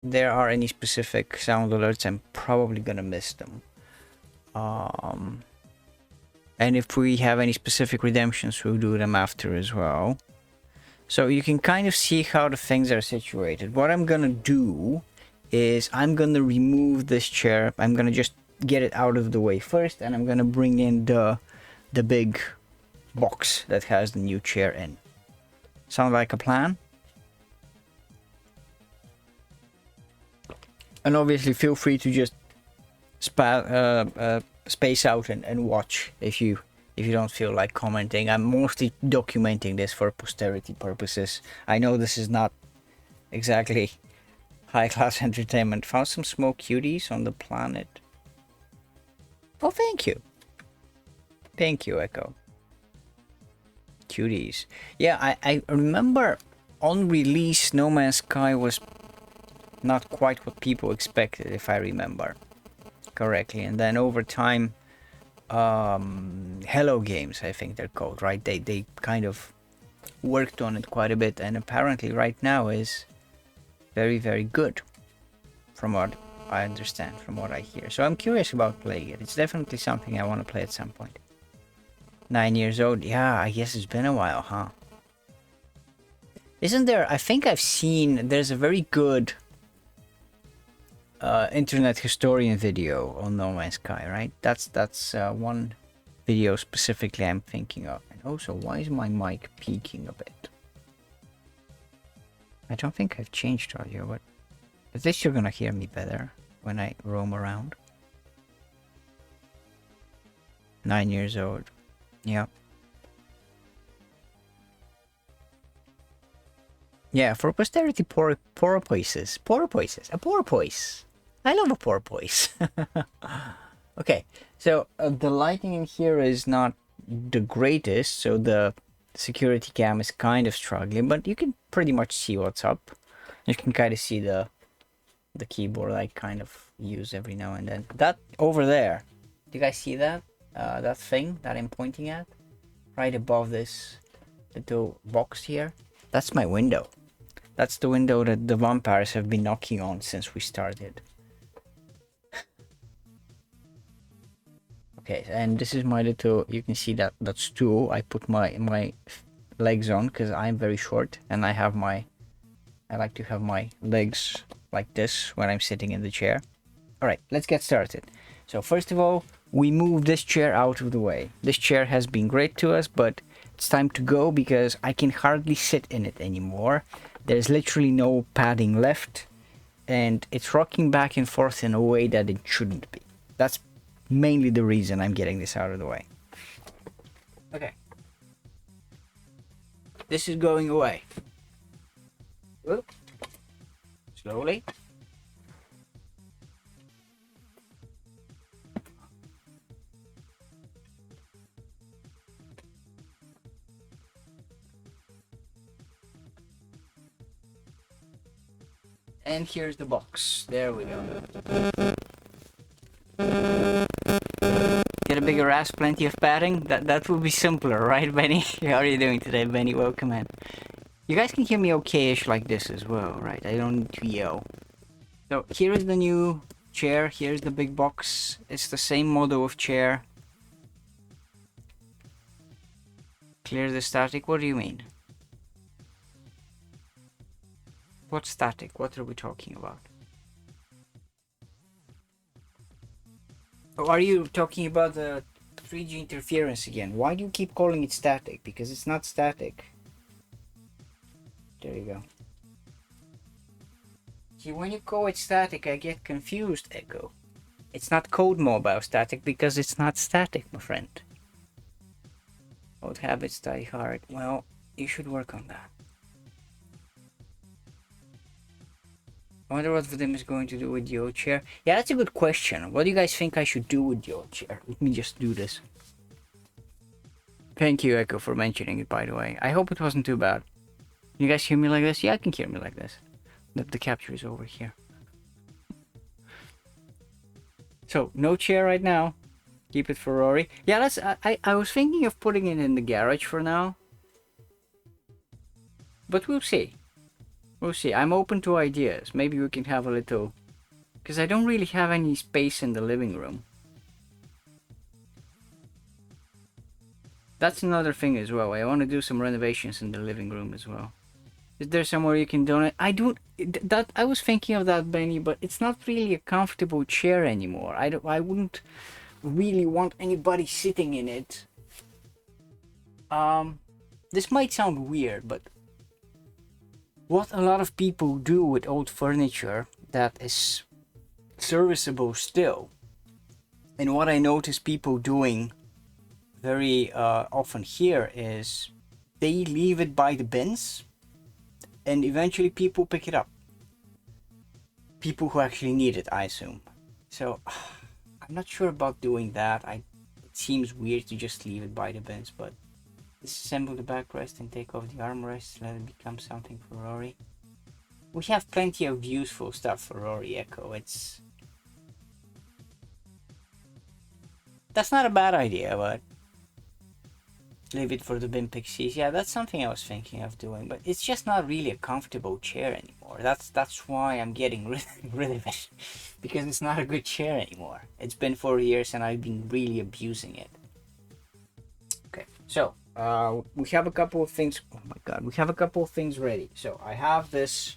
there are any specific sound alerts, I'm probably gonna miss them. And if we have any specific redemptions, we'll do them after as well. So you can kind of see how the things are situated. What I'm gonna do is I'm gonna remove this chair. I'm gonna just get it out of the way first, and I'm gonna bring in the big box that has the new chair in. Sound like a plan? And obviously feel free to just space out and watch if you don't feel like commenting. I'm mostly documenting this for posterity purposes. I know this is not exactly high-class entertainment. Found some small cuties on the planet. Oh, thank you. Thank you, Echo. Cuties. Yeah, I remember on release No Man's Sky was not quite what people expected, if I remember correctly. And then over time, Hello Games, I think they're called, right? They kind of worked on it quite a bit, and apparently right now is very, very good, from what I understand, from what I hear. So I'm curious about playing it. It's definitely something I want to play at some point. 9 years old, yeah, I guess it's been a while, huh? Isn't there? I think I've seen. There's a very good internet historian video on No Man's Sky, right? That's one video specifically I'm thinking of. And also, why is my mic peaking a bit? I don't think I've changed audio, but at least you're gonna hear me better when I roam around. 9 years old. Yeah. Yeah, for posterity, porpoises. A porpoise. I love a porpoise. Okay, so the lighting in here is not the greatest, so the security cam is kind of struggling, but you can pretty much see what's up. You can kind of see the keyboard I kind of use every now and then. That over there, do you guys see that? That thing that I'm pointing at? Right above this little box here? That's my window. That's the window that the vampires have been knocking on since we started. Okay, and this is my little, you can see that stool I put my legs on because I'm very short, and I like to have my legs like this when I'm sitting in the chair. Alright, let's get started. So first of all, we move this chair out of the way. This chair has been great to us, but it's time to go because I can hardly sit in it anymore. There's literally no padding left, and it's rocking back and forth in a way that it shouldn't be. That's mainly the reason I'm getting this out of the way. Okay. This is going away. Whoop. Slowly. And here's the box. There we go. Get a bigger ass, plenty of padding. That would be simpler, right, Benny? How are you doing today, Benny? Welcome in. You guys can hear me okay-ish like this as well, right? I don't need to yell. So here is the new chair. Here's the big box. It's the same model of chair. Clear the static. What do you mean? What static? What are we talking about? Oh, are you talking about the 3G interference again? Why do you keep calling it static? Because it's not static. There you go. See, when you call it static, I get confused, Echo. It's not code mobile static because it's not static, my friend. Old habits die hard. Well, you should work on that. I wonder what Vadim is going to do with the old chair. Yeah, that's a good question. What do you guys think I should do with the old chair? Let me just do this. Thank you, Echo, for mentioning it, by the way. I hope it wasn't too bad. You guys hear me like this? Yeah, I can hear me like this. The capture is over here. So, no chair right now. Keep it for Rory. Yeah, let's. I was thinking of putting it in the garage for now. But we'll see. We'll see. I'm open to ideas. Maybe we can have a little... Because I don't really have any space in the living room. That's another thing as well. I want to do some renovations in the living room as well. Is there somewhere you can donate? I don't... That I was thinking of that, Benny, but it's not really a comfortable chair anymore. I wouldn't really want anybody sitting in it. This might sound weird, but what a lot of people do with old furniture that is serviceable still, and what I notice people doing very often here is they leave it by the bins, and eventually people pick it up. People who actually need it, I assume. So I'm not sure about doing that. It seems weird to just leave it by the bins, but disassemble the backrest and take off the armrest, let it become something for Rory. We have plenty of useful stuff for Rory Echo. That's not a bad idea, but leave it for the bin pixies. Yeah, that's something I was thinking of doing, but it's just not really a comfortable chair anymore. That's why I'm getting rid of it, because it's not a good chair anymore. It's been 4 years and I've been really abusing it. Okay, so we have a couple of things. Oh my god, we have a couple of things ready. So I have this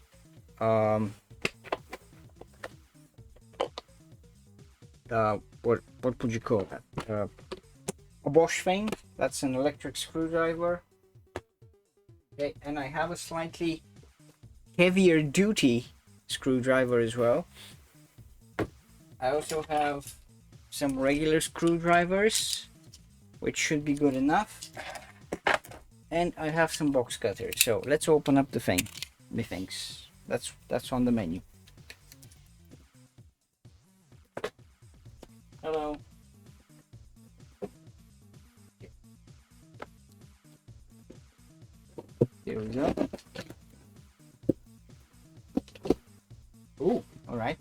what would you call that? A Bosch thing. That's an electric screwdriver. Okay, and I have a slightly heavier duty screwdriver as well. I also have some regular screwdrivers, which should be good enough. And I have some box cutters. So let's open up the things. That's on the menu. Hello. Here we go. Ooh, all right.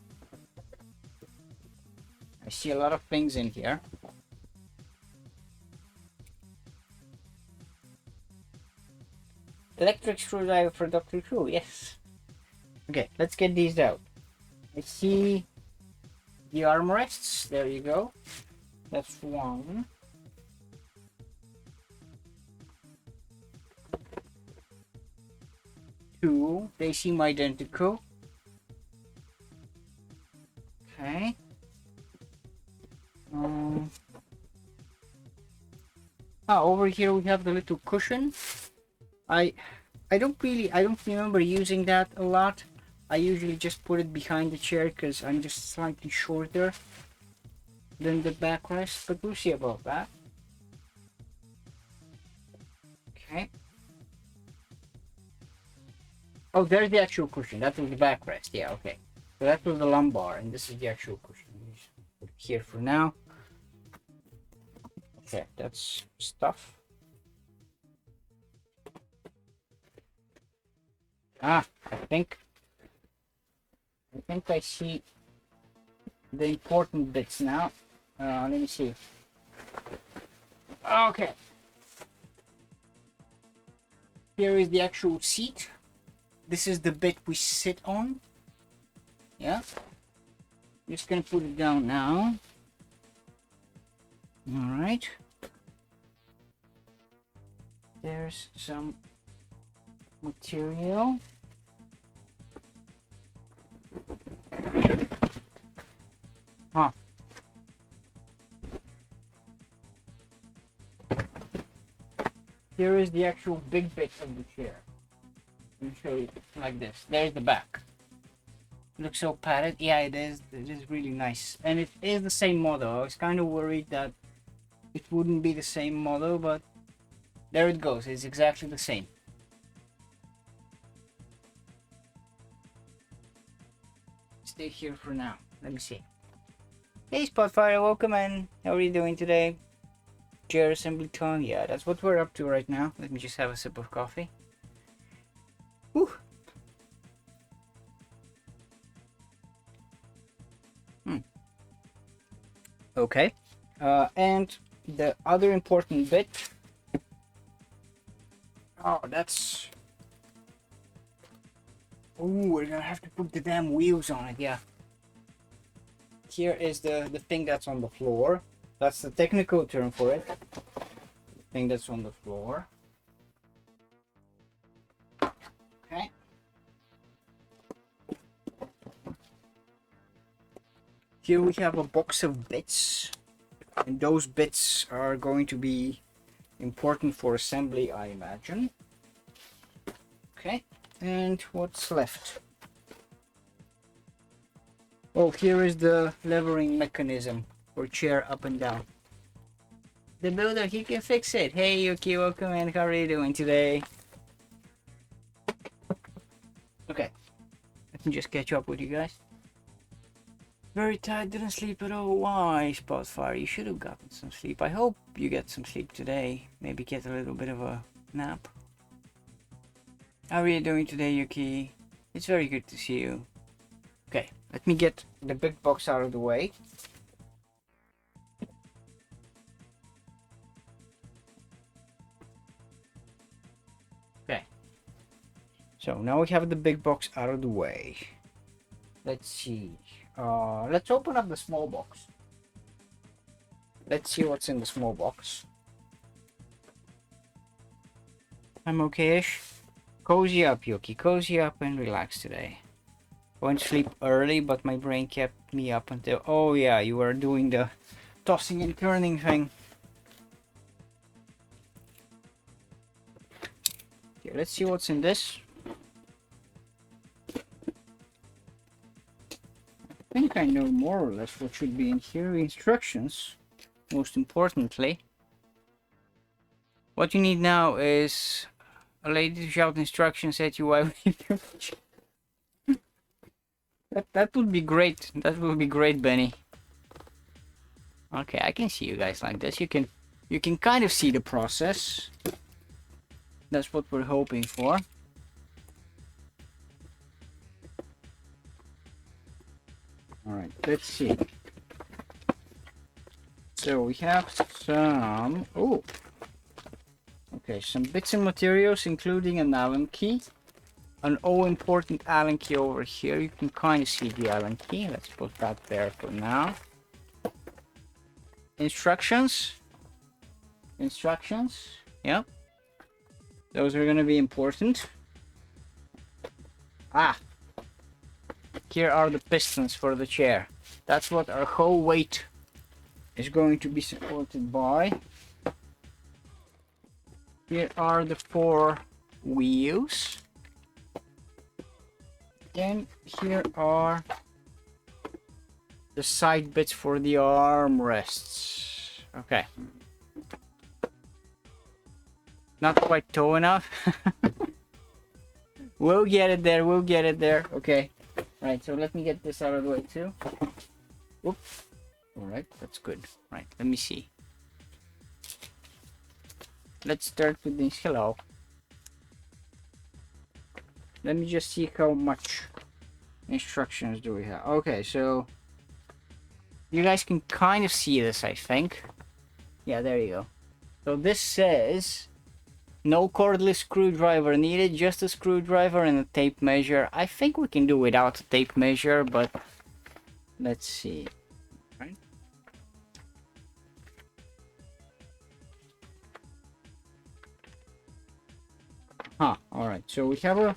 I see a lot of things in here. Electric screwdriver for Dr. Who, yes. Okay, let's get these out. I see the armrests. There you go. That's one. Two. They seem identical. Okay. Over here we have the little cushion. I don't remember using that a lot. I usually just put it behind the chair because I'm just slightly shorter than the backrest, but we'll see about that. Okay. Oh, there's the actual cushion. That was the backrest. Yeah, okay. So that was the lumbar, and this is the actual cushion. Just put it here for now. Okay, that's stuff. I think I see the important bits now. Let me see. Okay. Here is the actual seat. This is the bit we sit on. Yeah. Just gonna put it down now. All right. There's some material. Here is the actual big bit of the chair. Let me show you like this. There's the back. It looks so padded. Yeah, it is. It is really nice. And it is the same model. I was kind of worried that it wouldn't be the same model, but there it goes. It's exactly the same. Stay here for now. Let me see. Hey Spotfire, welcome in. How are you doing today? Chair assembly time. Yeah, that's what we're up to right now. Let me just have a sip of coffee. Whew. Okay. And the other important bit. Oh, that's Ooh, we're gonna have to put the damn wheels on it, yeah. Here is the thing that's on the floor. That's the technical term for it. The thing that's on the floor. Okay. Here we have a box of bits. And those bits are going to be important for assembly, I imagine. Okay. And what's left? Oh, here is the levering mechanism for chair up and down. The builder, he can fix it. Hey Yuki, welcome and how are you doing today? Okay, let me just catch up with you guys. Very tired, didn't sleep at all. Why, Spotfire? You should have gotten some sleep. I hope you get some sleep today. Maybe get a little bit of a nap. How are you doing today, Yuki? It's very good to see you. Okay, let me get the big box out of the way. Okay. So now we have the big box out of the way. Let's see. Let's open up the small box. Let's see what's in the small box. I'm okay-ish. Cozy up, Yuki. Cozy up and relax today. Went to sleep early, but my brain kept me up until... Oh yeah, you were doing the tossing and turning thing. Okay, let's see what's in this. I think I know more or less what should be in here. Instructions, most importantly. What you need now is a lady to shout instructions at you while that would be great. That would be great, Benny. Okay, I can see you guys like this. You can kind of see the process. That's what we're hoping for. Alright, let's see. So we have some... Oh! Okay, some bits and materials, including an Allen key. An all-important Allen key over here. You can kind of see the Allen key. Let's put that there for now. Instructions. Instructions. Yep. Those are going to be important. Ah! Here are the pistons for the chair. That's what our whole weight is going to be supported by. Here are the 4 wheels. And here are the side bits for the armrests. Okay. Not quite tall enough. We'll get it there, we'll get it there. Okay. Right, so let me get this out of the way too. Oops. Alright, that's good. Right, let me see. Let's start with this. Hello. Let me just see how much instructions do we have. Okay, so you guys can kind of see this, I think. Yeah, there you go. So this says no cordless screwdriver needed, just a screwdriver and a tape measure. I think we can do without a tape measure, but let's see. Right. Huh, alright, so we have a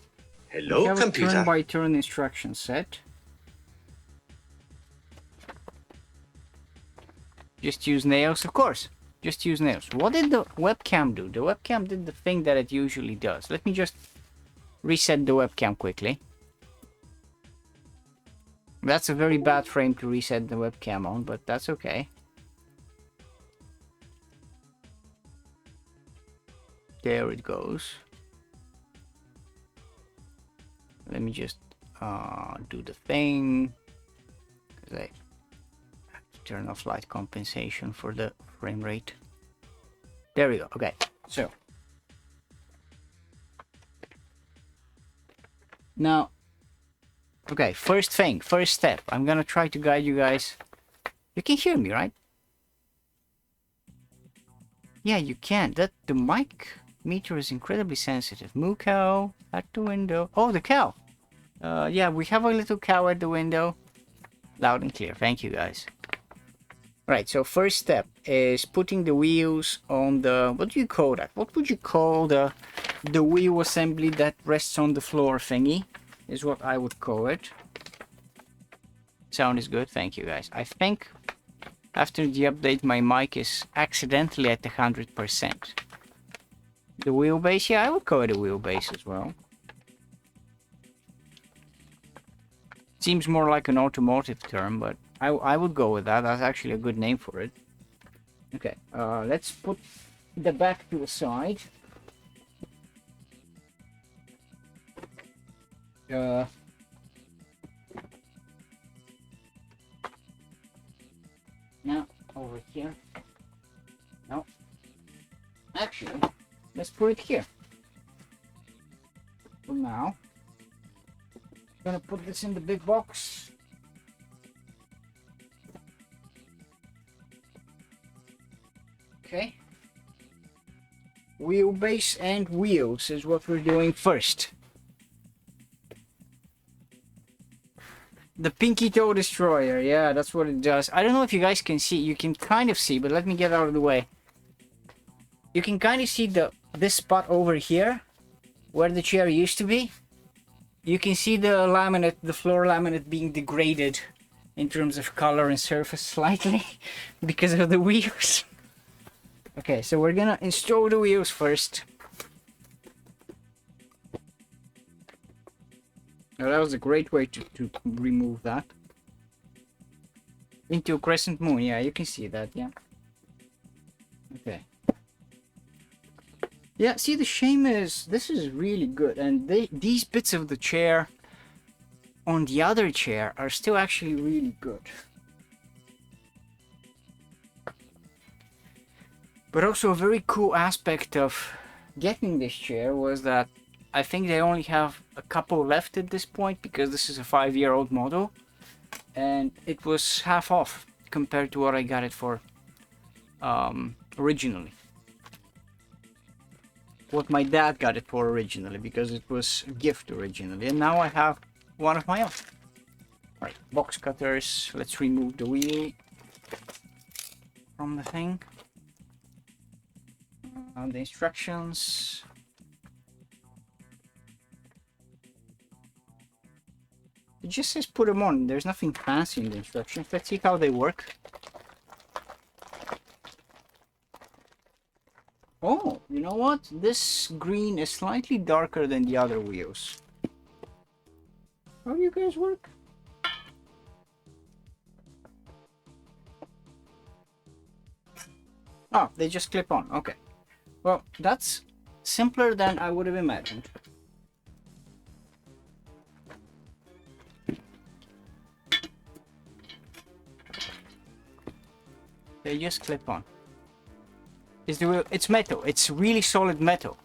computer. turn-by-turn instruction set. Just use nails, of course. Just use nails. What did the webcam do? The webcam did the thing that it usually does. Let me just reset the webcam quickly. That's a very bad frame to reset the webcam on, but that's okay. There it goes. Let me just do the thing. 'Cause I have to turn off light compensation for the frame rate. There we go. Okay, so now, okay, first step. I'm gonna try to guide you guys. You can hear me, right? Yeah, you can. That the mic meter is incredibly sensitive. Moo cow at the window. Oh, the cow. Yeah, we have a little cow at the window. Loud and clear. Thank you, guys. Right, so first step is putting the wheels on the... What do you call that? What would you call the wheel assembly that rests on the floor thingy? Is what I would call it. Sound is good. Thank you, guys. I think after the update, my mic is accidentally at 100%. The wheelbase? Yeah, I would call it a wheelbase as well. Seems more like an automotive term, but I would go with that. That's actually a good name for it. Okay, let's put the back to the side. Now, over here. No. Actually, let's put it here. For now. Gonna put this in the big box. Okay. Wheelbase and wheels is what we're doing first. The Pinky Toe Destroyer, yeah, that's what it does. I don't know if you guys can see. You can kind of see, but let me get out of the way. You can kind of see this spot over here, where the chair used to be. You can see the laminate, the floor laminate being degraded in terms of color and surface slightly because of the wheels. Okay, so we're gonna install the wheels first. Now that was a great way to remove that. Into a crescent moon, yeah, you can see that, yeah. Okay. Yeah, see, the shame is, this is really good, and these bits of the chair on the other chair are still actually really good. But also a very cool aspect of getting this chair was that I think they only have a couple left at this point because this is a 5-year-old model, and it was half off compared to what I got it for originally. What my dad got it for originally, because it was a gift originally, and now I have one of my own. Alright, box cutters. Let's remove the wheel from the thing. The instructions. It just says put them on. There's nothing fancy in the instructions. Let's see how they work. Oh, you know what? This green is slightly darker than the other wheels. How do you guys work? Oh, they just clip on. Okay. Well, that's simpler than I would have imagined. They just clip on. It's metal. It's really solid metal.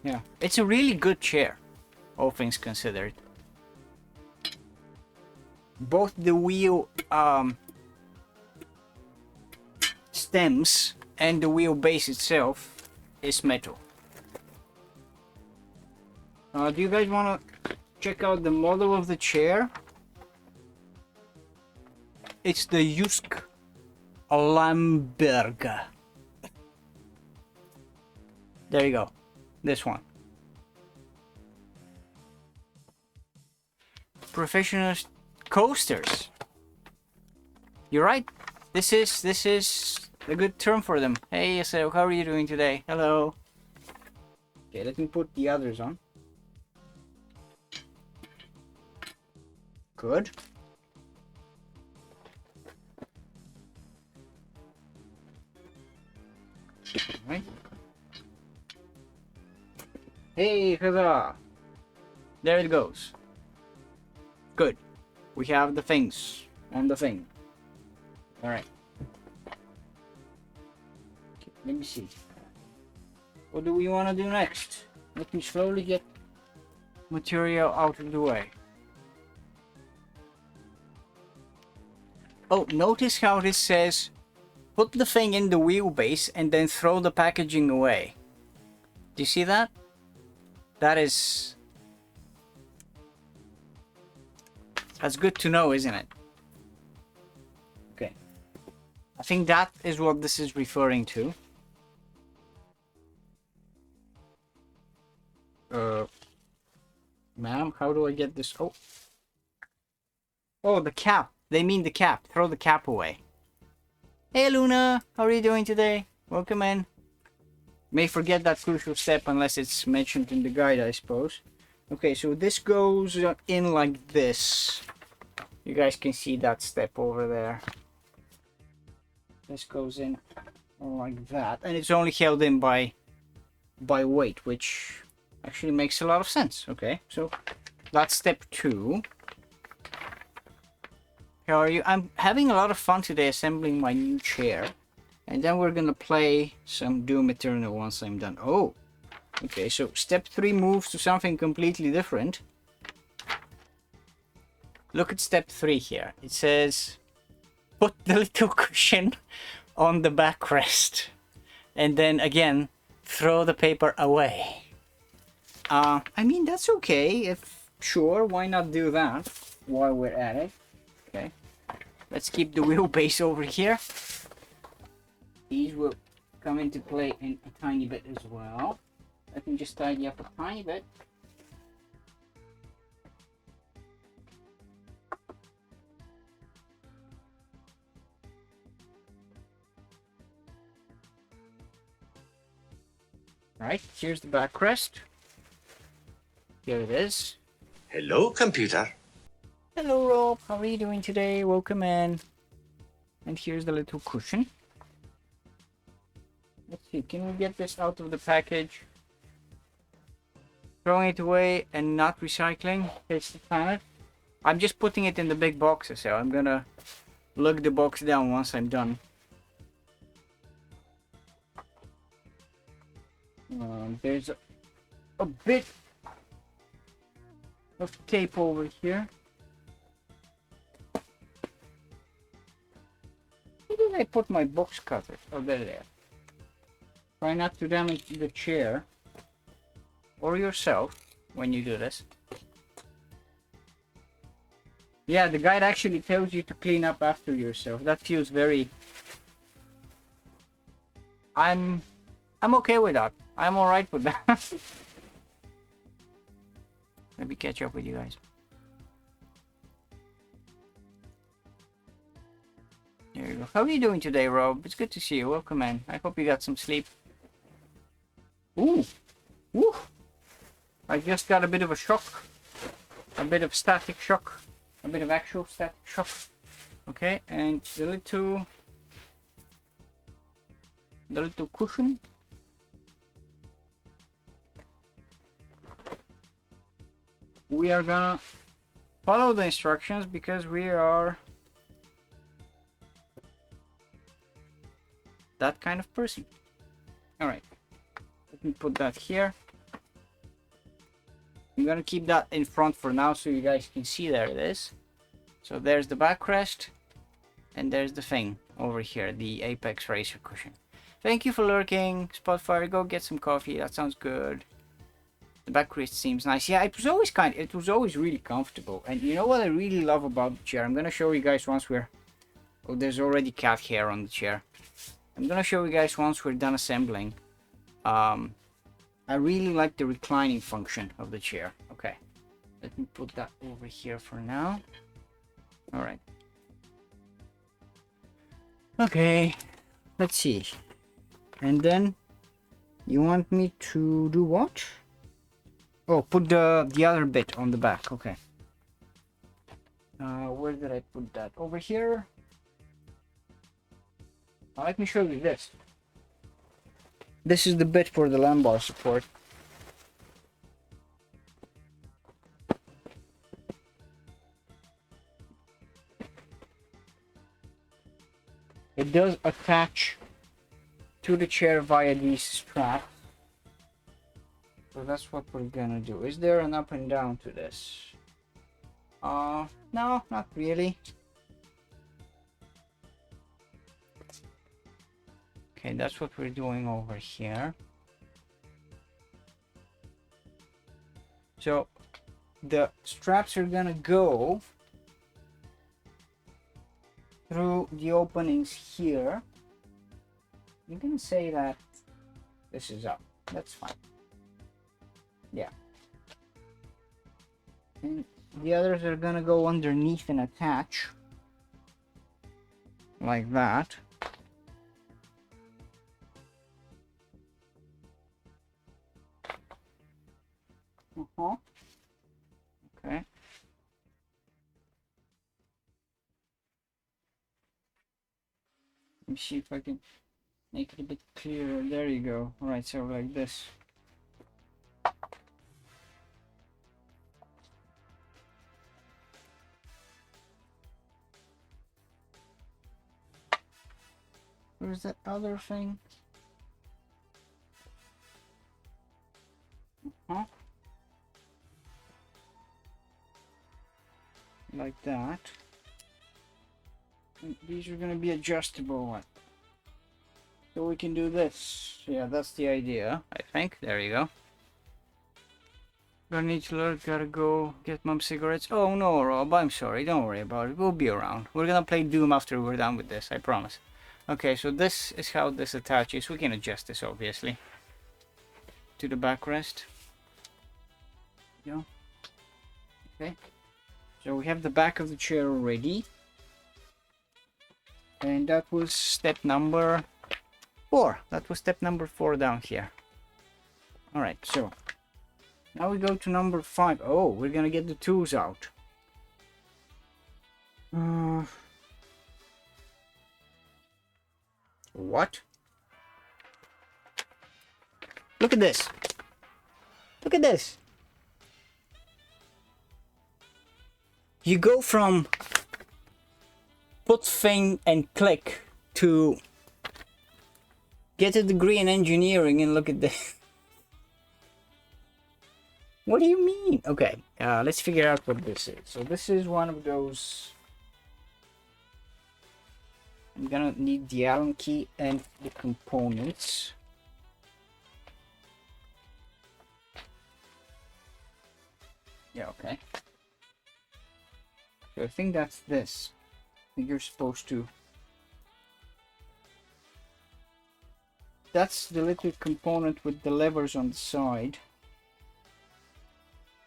Yeah, it's a really good chair, all things considered. Both the wheel stems and the wheel base itself is metal. Do you guys want to check out the model of the chair? It's the Jusk Lamberg. There you go. This one. Professional coasters. You're right. This is a good term for them. Hey, so how are you doing today? Hello. Okay, let me put the others on. Good. All right. Hey, huzzah! There it goes. Good. We have the things on the thing. Alright. Okay, let me see. What do we want to do next? Let me slowly get material out of the way. Oh, notice how this says put the thing in the wheelbase and then throw the packaging away. Do you see that? That is That's good to know, isn't it? Okay. I think that is what this is referring to. Ma'am, how do I get this? Oh. Oh, the cap. They mean the cap. Throw the cap away. Hey, Luna. How are you doing today? Welcome in. May forget that crucial step unless it's mentioned in the guide, I suppose. Okay, so this goes in like this. You guys can see that step over there. This goes in like that. And it's only held in by weight, which actually makes a lot of sense. Okay, so that's step 2. How are you? I'm having a lot of fun today assembling my new chair. And then we're gonna play some Doom Eternal once I'm done. Oh! Okay, so step 3 moves to something completely different. Look at step 3 here. It says, put the little cushion on the backrest. And then again, throw the paper away. I mean, that's okay. Sure, why not do that while we're at it? Okay. Let's keep the wheelbase over here. These will come into play in a tiny bit as well. Let me just tidy up a tiny bit. Right, here's the backrest. Here it is. Hello, computer. Hello, Rob. How are you doing today? Welcome in. And here's the little cushion. Let's see, can we get this out of the package? Throwing it away and not recycling. It's the planet. I'm just putting it in the big boxes, so I'm gonna lug the box down once I'm done. There's a bit of tape over here. Where did I put my box cutter? Oh, there. Try not to damage the chair or yourself when you do this. Yeah, the guide actually tells you to clean up after yourself. That feels very... I'm okay with that. I'm alright with that. Let me catch up with you guys. There you go. How are you doing today, Rob? It's good to see you. Welcome in. I hope you got some sleep. Ooh. Woo. I just got a bit of a shock. A bit of static shock. A bit of actual static shock. Okay, and the little cushion. We are gonna follow the instructions because we are that kind of person. Alright, let me put that here. I'm gonna keep that in front for now so you guys can see. There it is. So there's the backrest and there's the thing over here, the Apex Racer cushion. Thank you for lurking, Spotfire. Go get some coffee. That sounds good. The backrest seems nice. Yeah, it was always really comfortable. And you know what I really love about the chair? I'm gonna show you guys once we're... Oh, there's already cat hair on the chair. I'm gonna show you guys once we're done assembling. I really like the reclining function of the chair. Okay, let me put that over here for now. Alright. Okay, let's see. And then you want me to do what? Oh, put the other bit on the back. Okay. Where did I put that? Over here. Let me show you this. This is the bit for the lumbar support. It does attach to the chair via these straps. So that's what we're gonna do. Is there an up and down to this? No, not really. Okay, that's what we're doing over here. So the straps are gonna go through the openings here. You can say that this is up. That's fine. Yeah. And the others are gonna go underneath and attach. Like that. Okay. Let me see if I can make it a bit clearer. There you go. Alright, so like this. Where's that other thing? Like that. And these are gonna be adjustable. So we can do this. Yeah, that's the idea, I think. There you go. Gonna need to learn, gotta go get mom cigarettes. Oh no, Rob, I'm sorry. Don't worry about it. We'll be around. We're gonna play Doom after we're done with this, I promise. Okay, so this is how this attaches. We can adjust this, obviously. To the backrest. Yeah. Okay. So we have the back of the chair already. And that was step number 4. That was step number 4 down here. Alright, so now we go to number 5. Oh, we're gonna get the tools out. What? Look at this. Look at this. You go from put thing and click to get a degree in engineering, and look at this. What do you mean? Okay, let's figure out what this is. So this is one of those. I'm gonna need the Allen key and the components. Yeah, okay. So I think that's this. I think you're supposed to. That's the little component with the levers on the side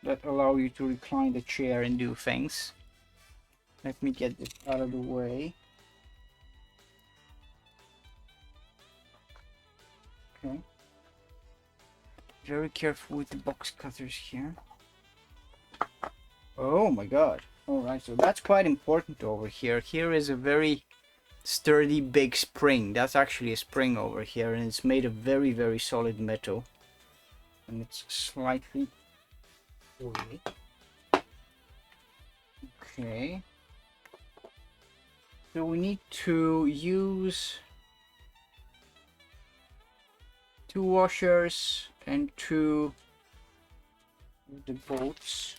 that allow you to recline the chair and do things. Let me get this out of the way. Okay. Very careful with the box cutters here. Oh my god. Alright, so that's quite important over here. Here is a very sturdy big spring. That's actually a spring over here, and it's made of very, very solid metal. And it's slightly oily. Okay. So we need to use 2 washers and 2 of the bolts.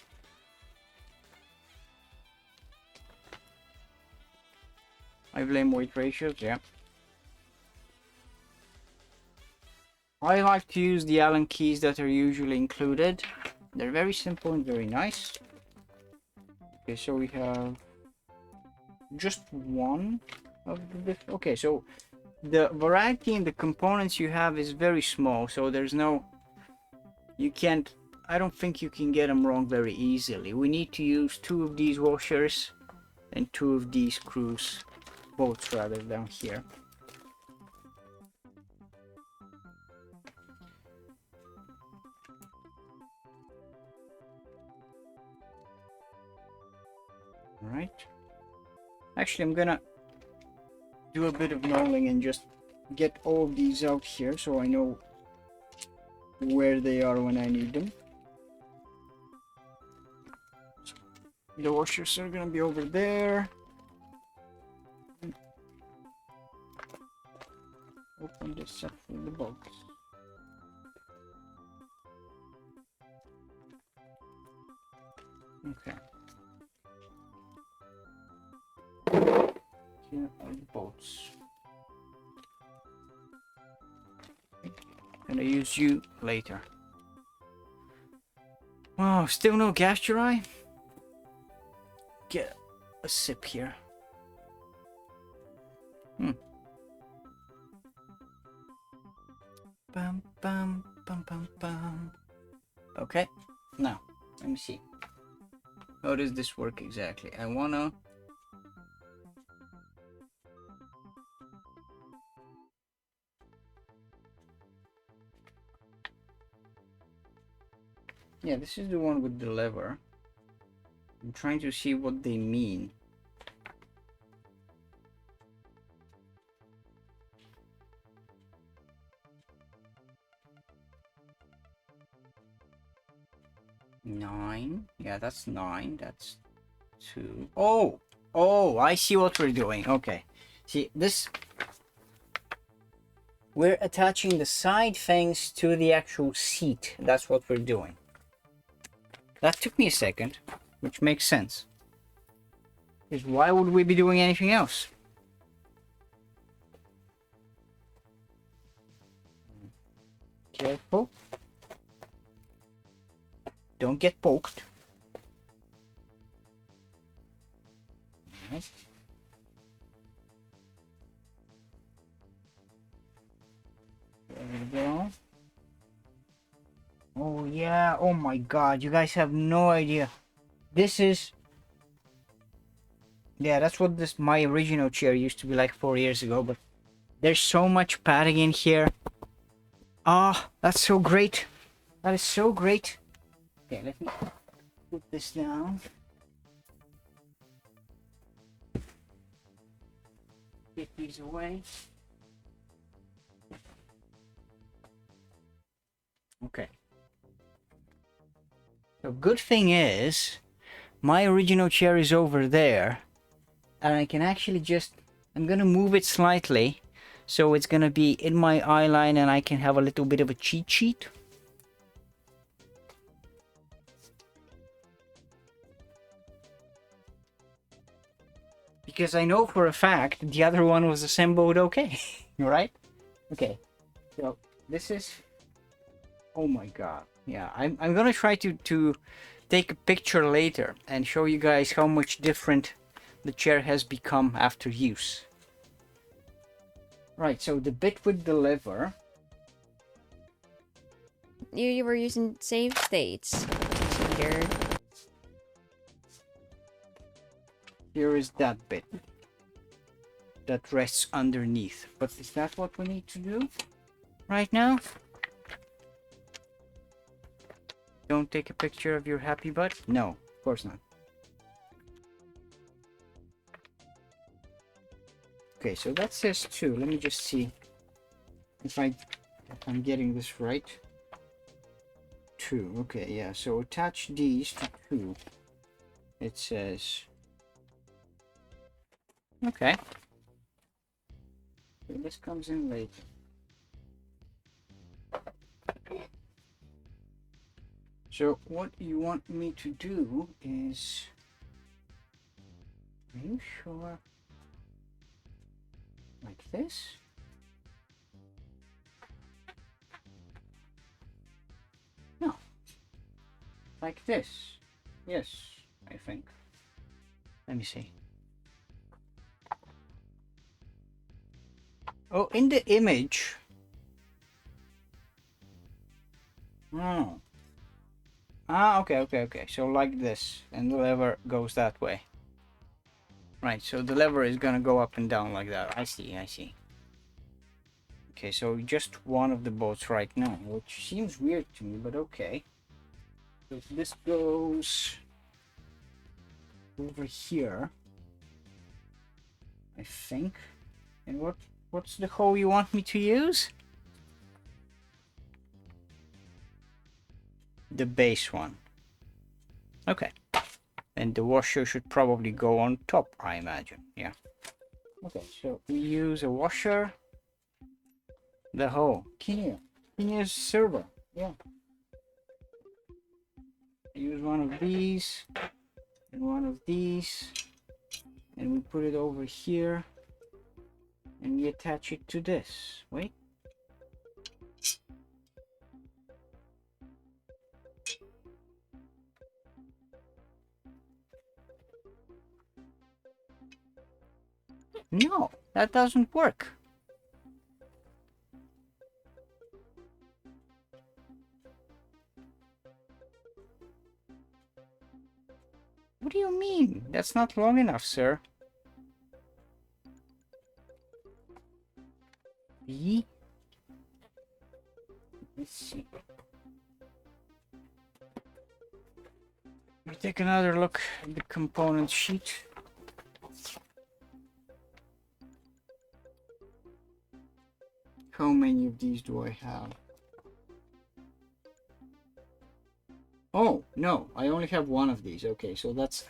I blame weight ratios, yeah. I like to use the Allen keys that are usually included. They're very simple and very nice. Okay, so we have just one of the... Okay, so the variety in the components you have is very small, so there's no... You can't... I don't think you can get them wrong very easily. We need to use 2 of these washers and 2 of these screws. Bolts rather, down here. Alright. Actually, I'm gonna do a bit of knolling and just get all of these out here so I know where they are when I need them. The washers are gonna be over there. Open this up for the box. Okay. Here are the bolts. Gonna use you later. Wow, still no gas dry? Get a sip here. Bum, bum, bum, bum, bum. Okay, now, let me see. How does this work exactly? I wanna... Yeah, this is the one with the lever. I'm trying to see what they mean. Nine. Yeah, that's 9. That's 2. Oh! Oh, I see what we're doing. Okay. See, this... We're attaching the side things to the actual seat. That's what we're doing. That took me a second, which makes sense. Because why would we be doing anything else? Careful. Don't get poked. Right. There we go. Oh yeah, oh my god, you guys have no idea. This is... Yeah, that's what this my original chair used to be like 4 years ago, but there's so much padding in here. Ah, that's so great. That is so great. Okay, let me put this down. Get these away. Okay. The good thing is, my original chair is over there, and I can actually just... I'm gonna move it slightly, so it's gonna be in my eye line, and I can have a little bit of a cheat sheet. Because I know for a fact the other one was assembled okay, right? Okay, so this is... Oh my god. Yeah, I'm gonna try to take a picture later and show you guys how much different the chair has become after use. Right, so the bit with the lever... You were using save states. Here. Here is that bit that rests underneath. But is that what we need to do right now? Don't take a picture of your happy butt? No, of course not. Okay, so that says 2. Let me just see if I'm getting this right. 2. Okay, yeah. So attach these to 2. It says... Okay. So this comes in later. So what you want me to do is... Are you sure? Like this? No. Like this. Yes, I think. Let me see. Oh, in the image. Oh. Ah, okay. So like this, and the lever goes that way. Right, so the lever is gonna go up and down like that. I see. Okay, so just one of the boats right now, which seems weird to me, but okay. So this goes over here, I think. And what's the hole you want me to use? The base one. Okay. And the washer should probably go on top, I imagine. Yeah. Okay, so we use a washer. The hole. Kinea server. Yeah. I use one of these and one of these. And we put it over here. And we attach it to this. Wait. No, that doesn't work. What do you mean? That's not long enough, sir. B? Let's see. We take another look at the component sheet. How many of these do I have? Oh, no, I only have one of these. Okay, so that's...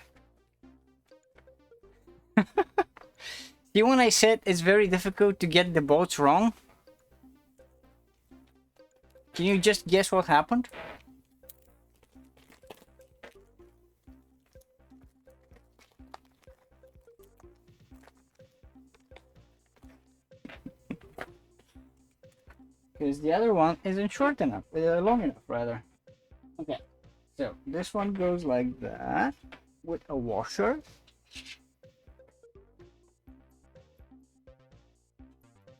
See, when I said it's very difficult to get the bolts wrong? Can you just guess what happened? Because the other one isn't short enough, long enough rather. Okay, so this one goes like that with a washer.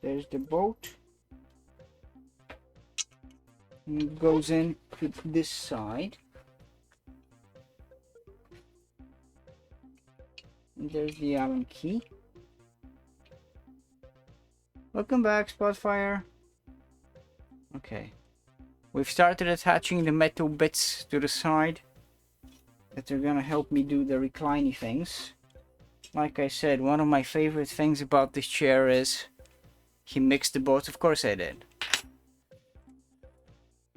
There's the bolt. And it goes in to this side. And there's the Allen key. Welcome back, Spotfire. Okay. We've started attaching the metal bits to the side that are gonna help me do the recliny things. Like I said, one of my favorite things about this chair is he mixed the bolts. Of course I did.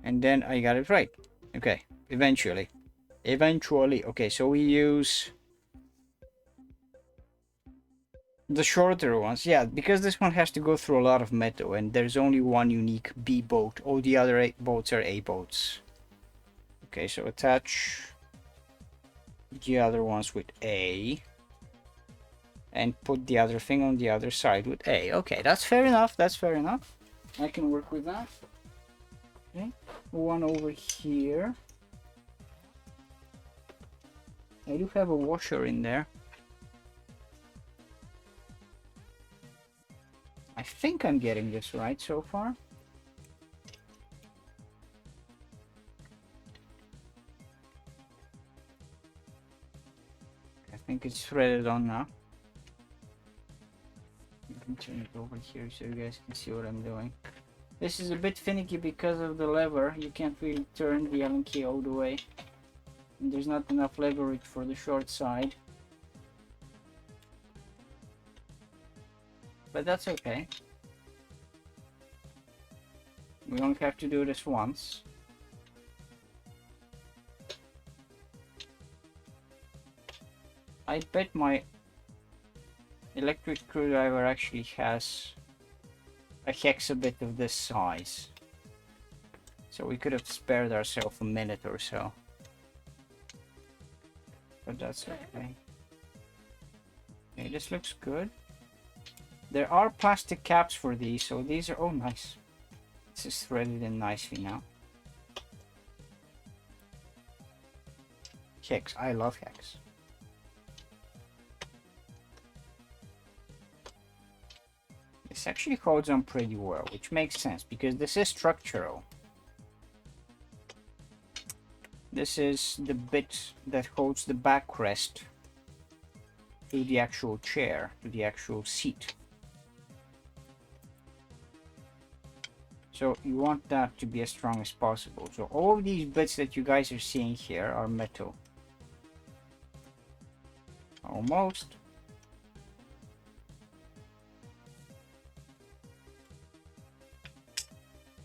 And then I got it right. Okay, eventually. Okay, so we use the shorter ones. Yeah, because this one has to go through a lot of metal and there's only one unique B bolt. All the other bolts are A bolts. Okay, so attach the other ones with A. And put the other thing on the other side with A. Okay, that's fair enough. That's fair enough. I can work with that. Okay, one over here. I do have a washer in there. I think I'm getting this right so far. I think it's threaded on now. I can turn it over here so you guys can see what I'm doing. This is a bit finicky because of the lever. You can't really turn the Allen key all the way. And there's not enough leverage for the short side. But that's okay. We only have to do this once. I bet my electric screwdriver actually has a hex a bit of this size. So we could have spared ourselves a minute or so. But that's okay. Okay, this looks good. There are plastic caps for these, so these are... Oh, nice. This is threaded in nicely now. Hex. I love hex. This actually holds on pretty well, which makes sense because this is structural. This is the bit that holds the backrest to the actual chair, to the actual seat. So you want that to be as strong as possible. So all of these bits that you guys are seeing here are metal. Almost.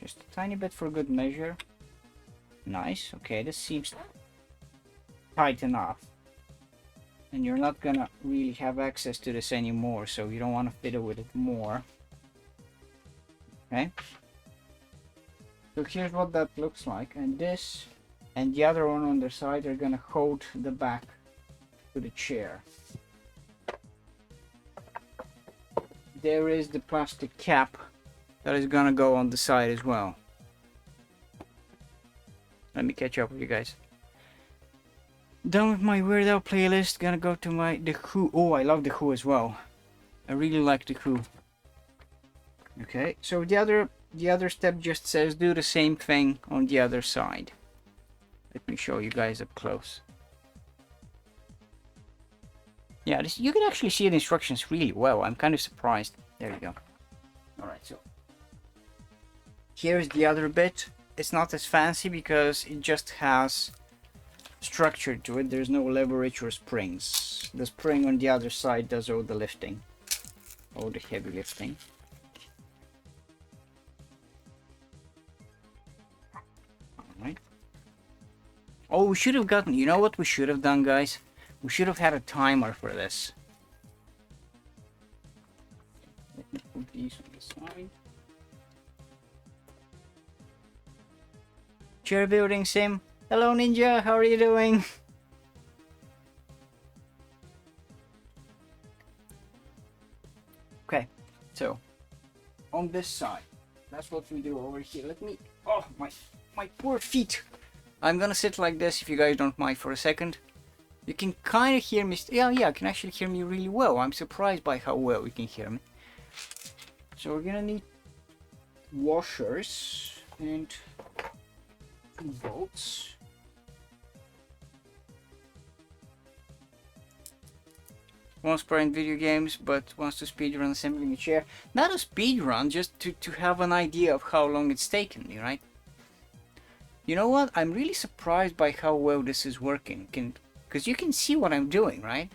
Just a tiny bit for good measure. Nice. Okay, this seems tight enough. And you're not gonna really have access to this anymore, so you don't want to fiddle with it more. Okay. So here's what that looks like, and this and the other one on the side are gonna hold the back to the chair. There is the plastic cap that is gonna go on the side as well. Let me catch up with you guys. Done with my Weird Al playlist. Gonna go to the Who. Oh, I love the Who as well. I really like the coup. Okay, so the other step just says do the same thing on the other side. Let me show you guys up close. Yeah, this, you can actually see the instructions really well. I'm kind of surprised. There you go. Alright, so here's the other bit. It's not as fancy because it just has structure to it. There's no leverage or springs. The spring on the other side does all the lifting. All the heavy lifting. Alright. Oh, we should have gotten... You know what we should have done, guys? We should have had a timer for this. Let me put these on the side. Chair building sim. Hello Ninja, how are you doing? Okay, so on this side, that's what we do over here. Let me, oh my poor feet. I'm gonna sit like this if you guys don't mind for a second. You can kind of hear me. Yeah, you can actually hear me really well. I'm surprised by how well you can hear me. So we're gonna need washers and 2 bolts. Wants to play in video games, but wants to speedrun assembling a chair. Not a speedrun, just to have an idea of how long it's taken me, right? You know what? I'm really surprised by how well this is working. Because you can see what I'm doing, right?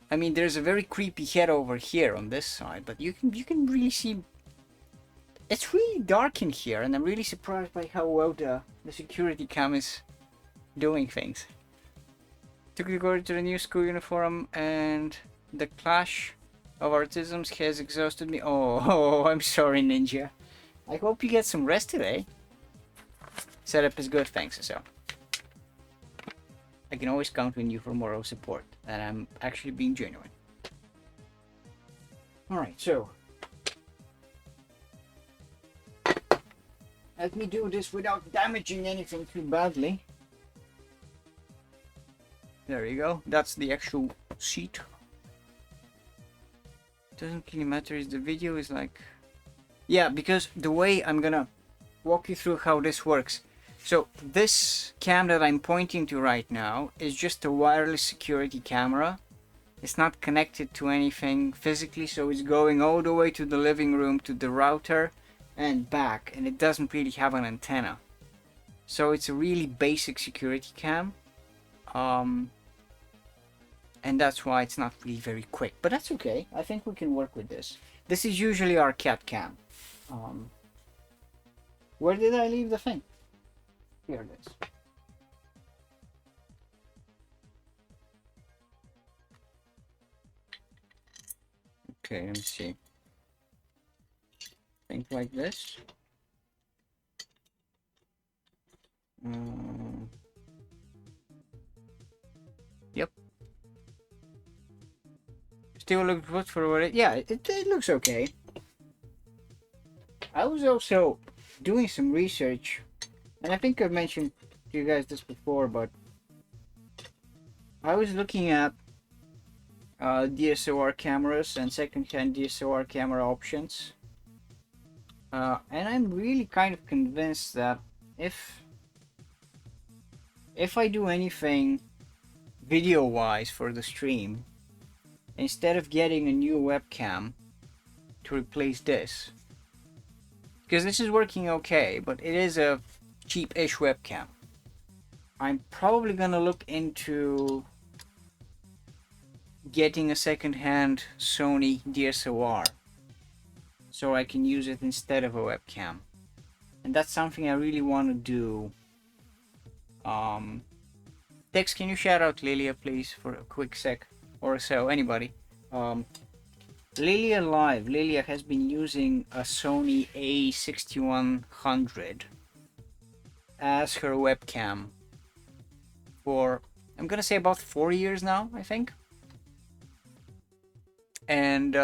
I mean, there's a very creepy head over here on this side, but you can really see. It's really dark in here, and I'm really surprised by how well the security cam is doing things. Took the girl to the new school uniform, and the clash of artisms has exhausted me. Oh, I'm sorry, Ninja. I hope you get some rest today. Setup is good, thanks, so. I can always count on you for moral support, and I'm actually being genuine. Alright, so. Let me do this without damaging anything too badly. There you go. That's the actual seat. Doesn't really matter if the video is like... Yeah, because the way I'm gonna walk you through how this works. So this cam that I'm pointing to right now is just a wireless security camera. It's not connected to anything physically, so it's going all the way to the living room, to the router and back, and it doesn't really have an antenna. So it's a really basic security cam. And that's why it's not really very quick, but that's okay. I think we can work with this. This is usually our cat cam. Where did I leave the thing? Here it is. Okay, let me see. Think like this. Yep. Still looks good for what it... Yeah, it looks okay. I was also doing some research, and I think I've mentioned to you guys this before, but I was looking at DSLR cameras and second-hand DSLR camera options, and I'm really kind of convinced that if I do anything video-wise for the stream, instead of getting a new webcam to replace this, because this is working okay, but it is a cheap-ish webcam, I'm probably gonna look into getting a second-hand Sony DSLR so I can use it instead of a webcam, and that's something I really want to do. Dex, can you shout out Lilia please for a quick sec or so, anybody? Lilia Live. Lilia has been using a Sony A6100 as her webcam for, I'm gonna say, about 4 years now, I think. And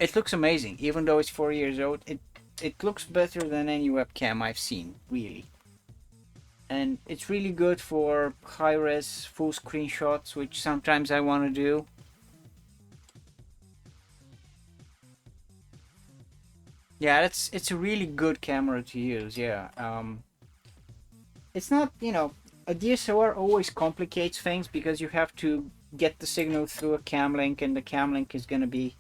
it looks amazing, even though it's 4 years old. It looks better than any webcam I've seen, really. and it's really good for high-res full screenshots, which sometimes I want to do. Yeah, it's a really good camera to use. Yeah, it's not, you know, a DSLR always complicates things because you have to get the signal through a cam link, and the cam link is going to be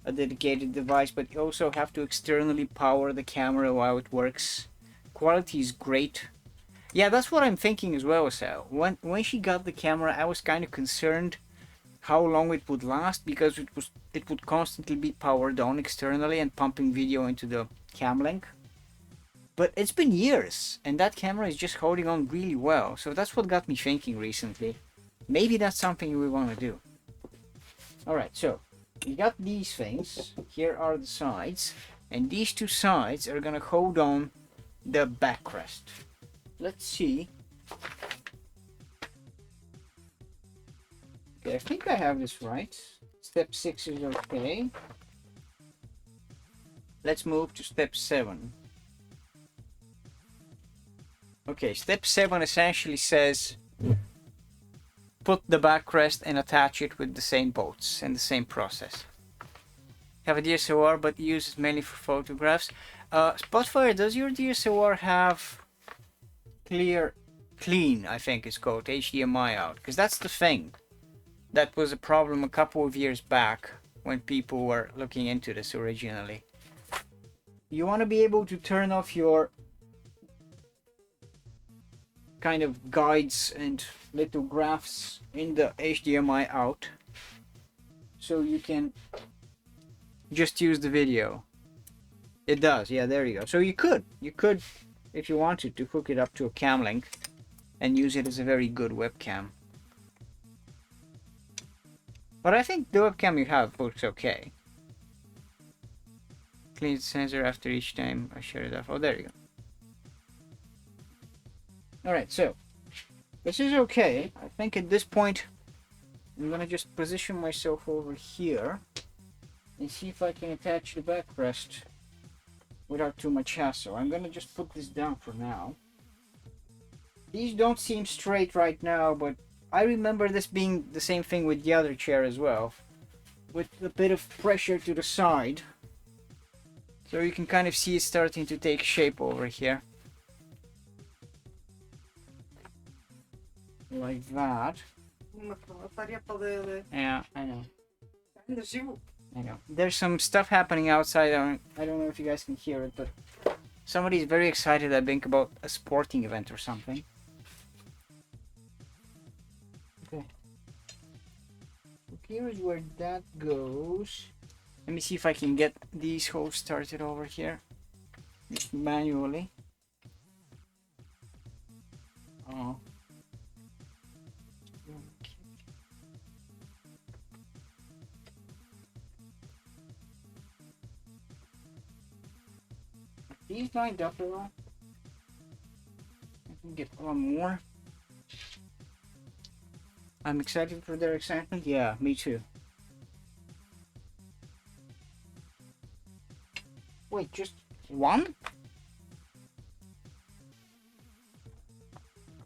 a dedicated device, but you also have to externally power the camera while it works. Quality is great. Yeah, that's what I'm thinking as well, so when she got the camera, I was kind of concerned how long it would last, because it would constantly be powered on externally and pumping video into the cam link. But it's been years, and that camera is just holding on really well, so that's what got me thinking recently. Maybe that's something we want to do. Alright, so we got these things. Here are the sides, and these two sides are gonna hold on the backrest. Let's see. Okay, I think I have this right. Step 6 is okay. Let's move to step 7. Okay, step 7 essentially says put the backrest and attach it with the same bolts and the same process. Have a DSLR but use it mainly for photographs. Spotfire, does your DSLR have clean, I think it's called, HDMI out? Because that's the thing. That was a problem a couple of years back when people were looking into this originally. You want to be able to turn off your kind of guides and little graphs in the HDMI out, so you can just use the video. It does, yeah, there you go. So you could, if you wanted to, hook it up to a cam link and use it as a very good webcam. But I think the webcam you have looks okay. Clean the sensor after each time I shut it off. Oh, there you go. Alright, so this is okay. I think at this point I'm gonna just position myself over here and see if I can attach the backrest without too much hassle. I'm gonna just put this down for now. These don't seem straight right now, but I remember this being the same thing with the other chair as well, with a bit of pressure to the side. So you can kind of see it starting to take shape over here. Like that. Yeah, I know. I know. There's some stuff happening outside. I don't know if you guys can hear it, but somebody's very excited, I think, about a sporting event or something. Okay. Here is where that goes. Let me see if I can get these holes started over here. Just manually. Oh. These lined up a lot. I can get one more. I'm excited for their excitement. Yeah, me too. Wait, just one?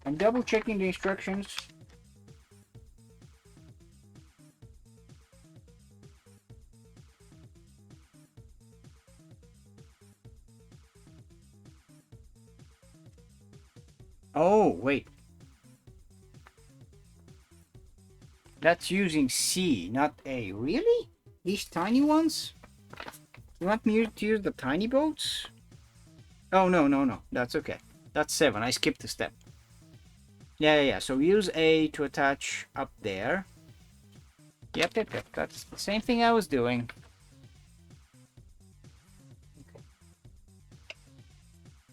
I'm double checking the instructions. Oh, wait. That's using C, not A. Really? These tiny ones? You want me to use the tiny boats? Oh, no. That's okay. That's 7. I skipped a step. Yeah. So use A to attach up there. Yep. That's the same thing I was doing. Okay.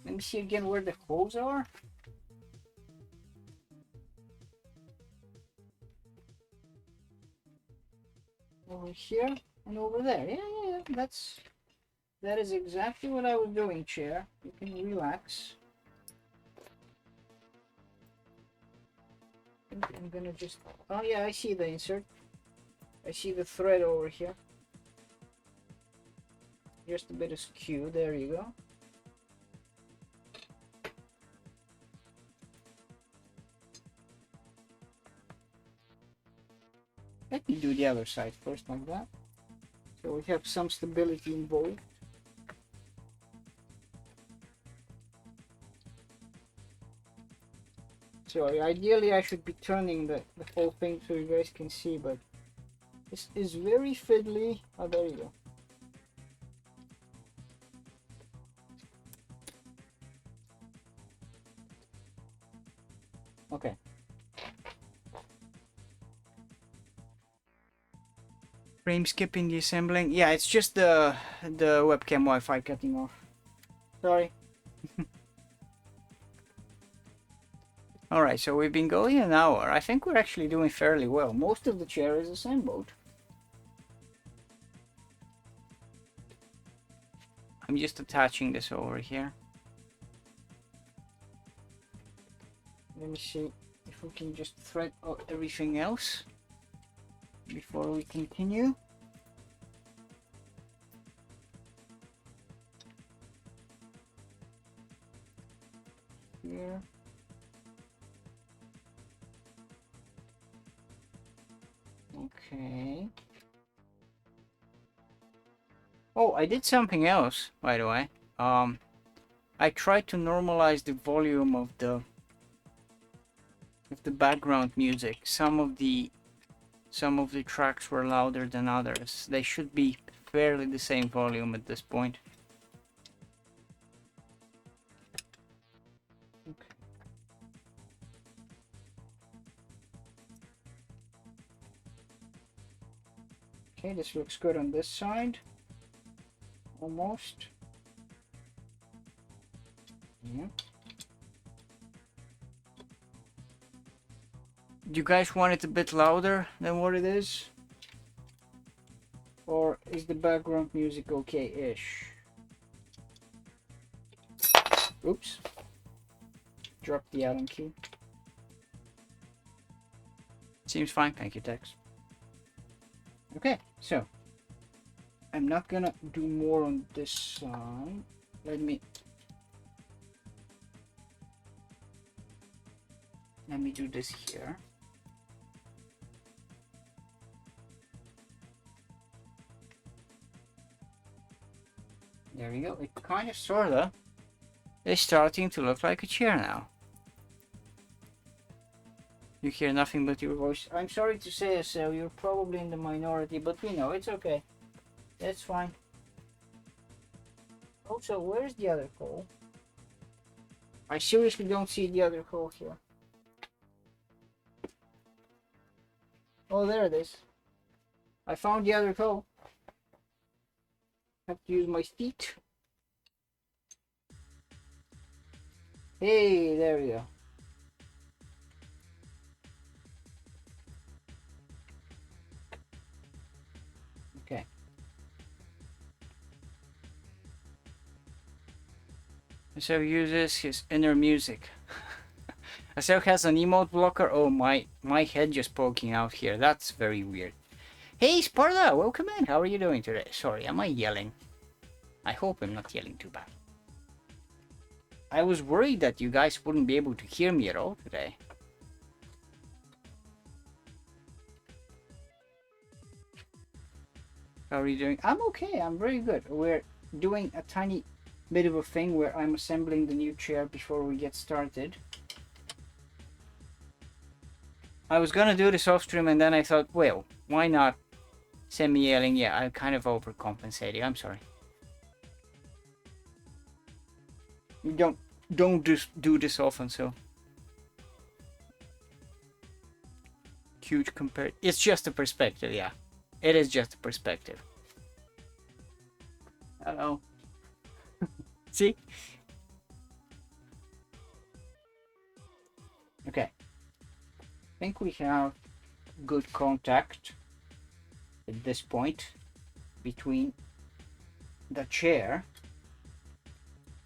Let me see again where the holes are. Over here and over there. Yeah. That is exactly what I was doing, chair. You can relax. I'm gonna just... Oh yeah, I see the insert. I see the thread over here. Just a bit askew. There you go. Let me do the other side first, like that. So we have some stability involved. So ideally I should be turning the whole thing so you guys can see, but this is very fiddly. Oh, there you go. Okay. Frame skipping the assembling. Yeah, it's just the webcam Wi-Fi cutting off. Sorry. Alright, so we've been going an hour. I think we're actually doing fairly well. Most of the chair is assembled. I'm just attaching this over here. Let me see if we can just thread out everything else before we continue. Here. Okay. Oh, I did something else, by the way. I tried to normalize the volume of the background music. Some of the tracks were louder than others. They should be fairly the same volume at this point. Okay, this looks good on this side. Almost. Yeah. Do you guys want it a bit louder than what it is? Or is the background music okay-ish? Oops. Drop the Allen key. Seems fine, thank you, Tex. Okay, so I'm not gonna do more on this side. Let me do this here. There we go. It kind of sorta is starting to look like a chair now. You hear nothing but your voice. I'm sorry to say so, you're probably in the minority, but we know it's okay. That's fine. Also, where's the other hole? I seriously don't see the other hole here. Oh, there it is. I found the other hole. Have to use my feet. Hey, there we go. Okay. So uses his inner music. Asel has an emote blocker. Oh, my head just poking out here. That's very weird. Hey, Sparta, welcome in. How are you doing today? Sorry, am I yelling? I hope I'm not yelling too bad. I was worried that you guys wouldn't be able to hear me at all today. How are you doing? I'm okay. I'm very good. We're doing a tiny bit of a thing where I'm assembling the new chair before we get started. I was gonna do this off stream and then I thought, well, why not semi-yelling? Yeah, I'm kind of overcompensating. I'm sorry. You don't just do this often, so. Huge compared. It's just a perspective, yeah. It is just a perspective. Hello. See? Okay. I think we have good contact at this point between the chair,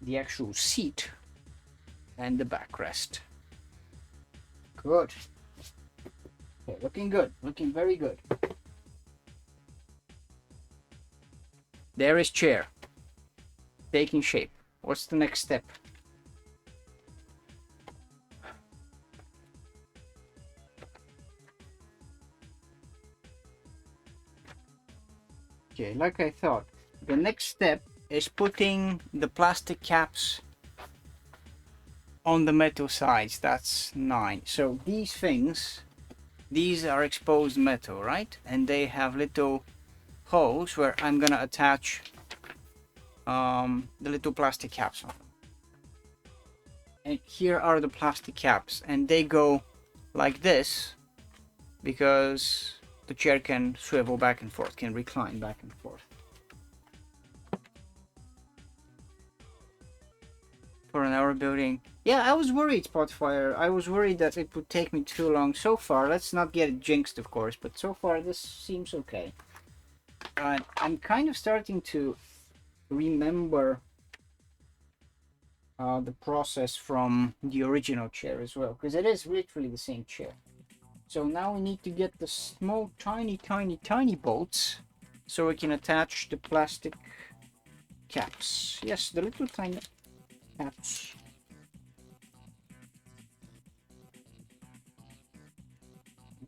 the actual seat, and the backrest. Good. Okay, looking good. Looking very good. There is chair. Taking shape. What's the next step? Okay, like I thought, the next step is putting the plastic caps on the metal sides. That's 9. So these things, these are exposed metal, right? And they have little holes where I'm gonna attach the little plastic caps on them. And here are the plastic caps, and they go like this because the chair can swivel back and forth, can recline back and forth. For an hour building. Yeah, I was worried, Spotfire. I was worried that it would take me too long. So far, let's not get it jinxed, of course, but so far this seems okay. I'm kind of starting to remember the process from the original chair as well, because it is literally the same chair. So now we need to get the small, tiny bolts so we can attach the plastic caps. Yes, the little tiny caps.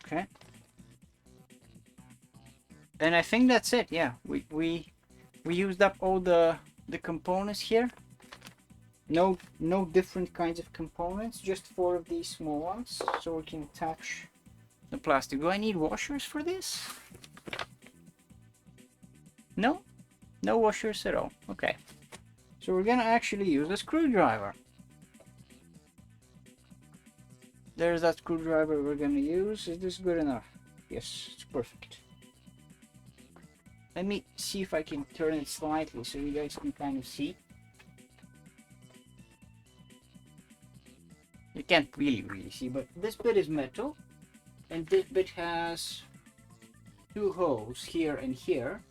Okay. And I think that's it. Yeah, we used up all the components here. No different kinds of components, just 4 of these small ones, so we can attach the plastic. Do I need washers for this? No? No washers at all. Okay. So we're gonna actually use a screwdriver. There's that screwdriver we're gonna use. Is this good enough? Yes, it's perfect. Let me see if I can turn it slightly so you guys can kind of see. You can't really see, but this bit is metal, and this bit has 2 holes here and here,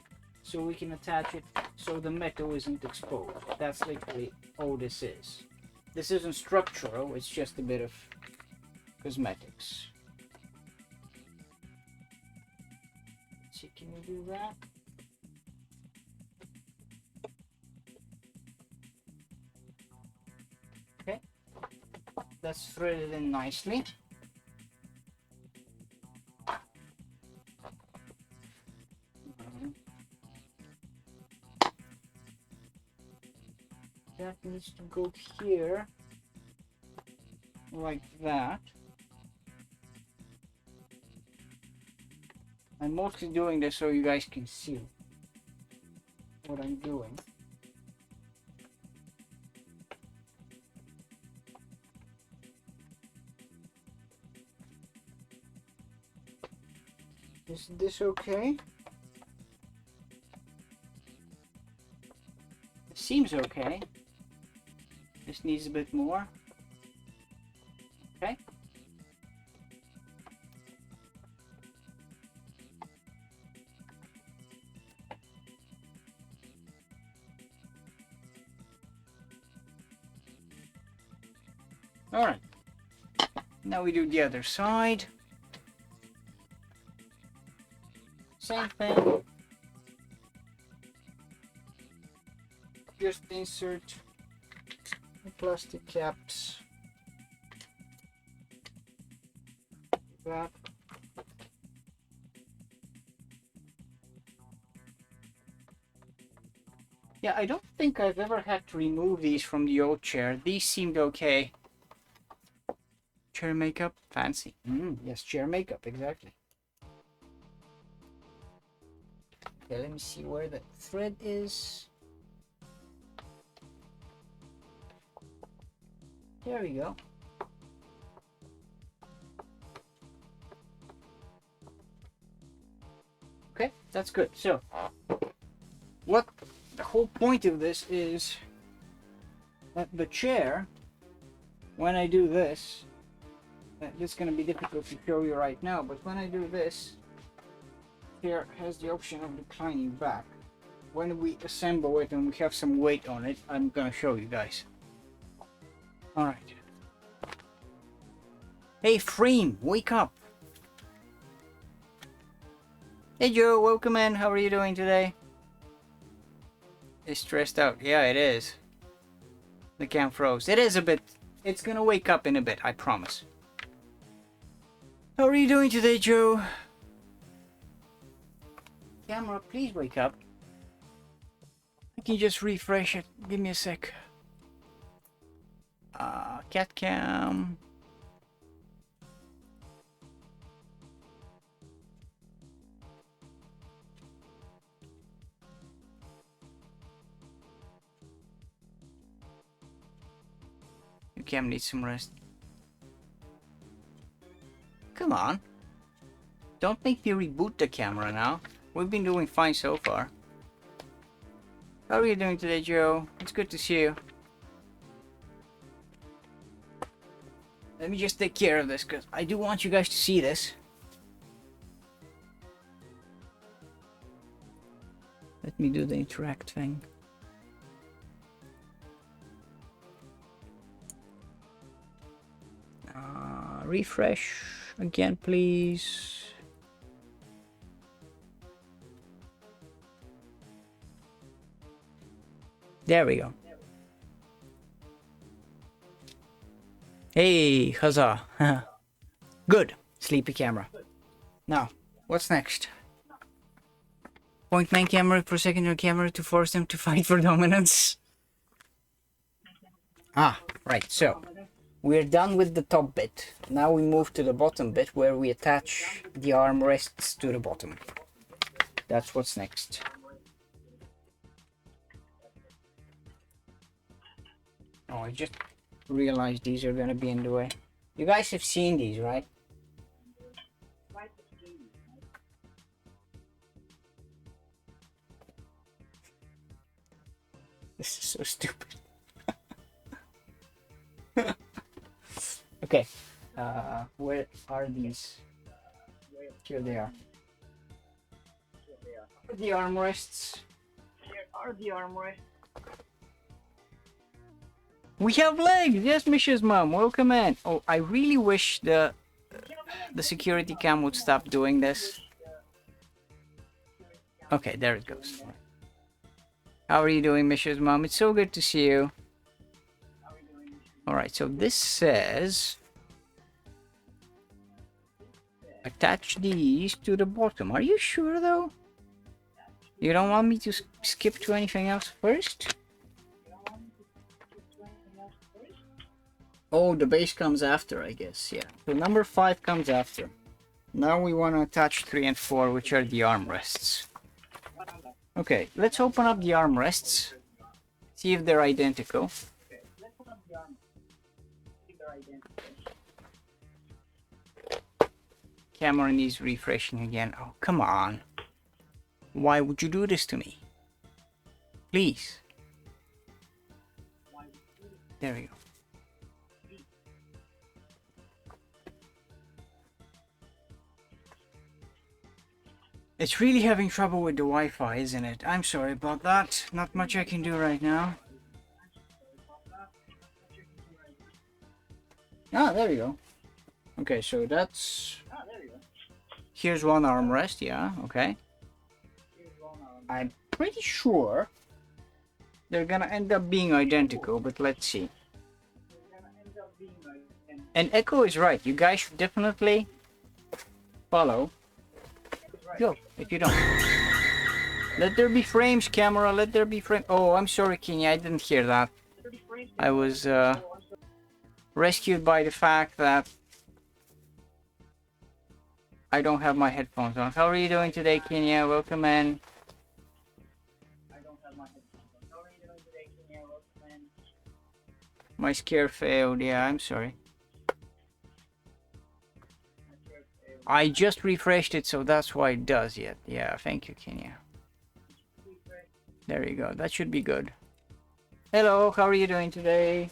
so we can attach it so the metal isn't exposed. That's literally all this is. This isn't structural, it's just a bit of cosmetics. Let's see, can we do that? Okay, that's threaded in nicely. That needs to go here, like that. I'm mostly doing this so you guys can see what I'm doing. Is this okay? It seems okay. This needs a bit more. Okay. All right. Now we do the other side. Same thing. Just insert the plastic caps. That. Yeah, I don't think I've ever had to remove these from the old chair. These seemed okay. Chair makeup, fancy. Yes, chair makeup, exactly. Okay, let me see where the thread is. There we go. Okay, that's good. So, what the whole point of this is that the chair, when I do this, it's going to be difficult to show you right now, but when I do this, here has the option of declining back. When we assemble it and we have some weight on it, I'm going to show you guys. Alright. Hey Freem, wake up! Hey Joe, welcome in. How are you doing today? It's stressed out. Yeah, it is. The cam froze. It is a bit. It's gonna wake up in a bit, I promise. How are you doing today, Joe? Camera, please wake up. I can just refresh it. Give me a sec. Cat cam. Your cam needs some rest. Come on. Don't make me reboot the camera now. We've been doing fine so far. How are you doing today, Joe? It's good to see you. Let me just take care of this, because I do want you guys to see this. Let me do the interact thing. Refresh again, please. There we go. Hey, huzzah. Good. Sleepy camera. Now, what's next? Point main camera for secondary camera to force them to fight for dominance. Ah, right, so we're done with the top bit. Now we move to the bottom bit where we attach the armrests to the bottom. That's what's next. Oh, I just realized these are gonna be in the way. You guys have seen these, right? This is so stupid. Okay, where are these? Here they are. The armrests. Here are the armrests. We have legs! Yes, Misha's mom, welcome in. Oh, I really wish the security cam would stop doing this. Okay, there it goes. How are you doing, Misha's mom? It's so good to see you. Alright, so this says attach these to the bottom. Are you sure though? You don't want me to skip to anything else first? Oh, the base comes after, I guess, yeah. So number 5 comes after. Now we want to attach 3 and 4, which are the armrests. Okay, let's open up the armrests. See if they're identical. Camera needs refreshing again. Oh, come on. Why would you do this to me? Please. There we go. It's really having trouble with the Wi-Fi, isn't it? I'm sorry about that. Not much I can do right now. Ah, there you go. Okay, so that's... Here's one armrest, yeah, okay. I'm pretty sure they're gonna end up being identical, but let's see. And Echo is right. You guys should definitely follow. Go, if you don't. Let there be frames, camera. Let there be frames. Oh, I'm sorry, Kenya. I didn't hear that. I was rescued by the fact that I don't have my headphones on. How are you doing today, Kenya? Welcome in. My scare failed. Yeah, I'm sorry. I just refreshed it, so that's why it does it. Yeah, thank you, Kenya. There you go. That should be good. Hello, how are you doing today?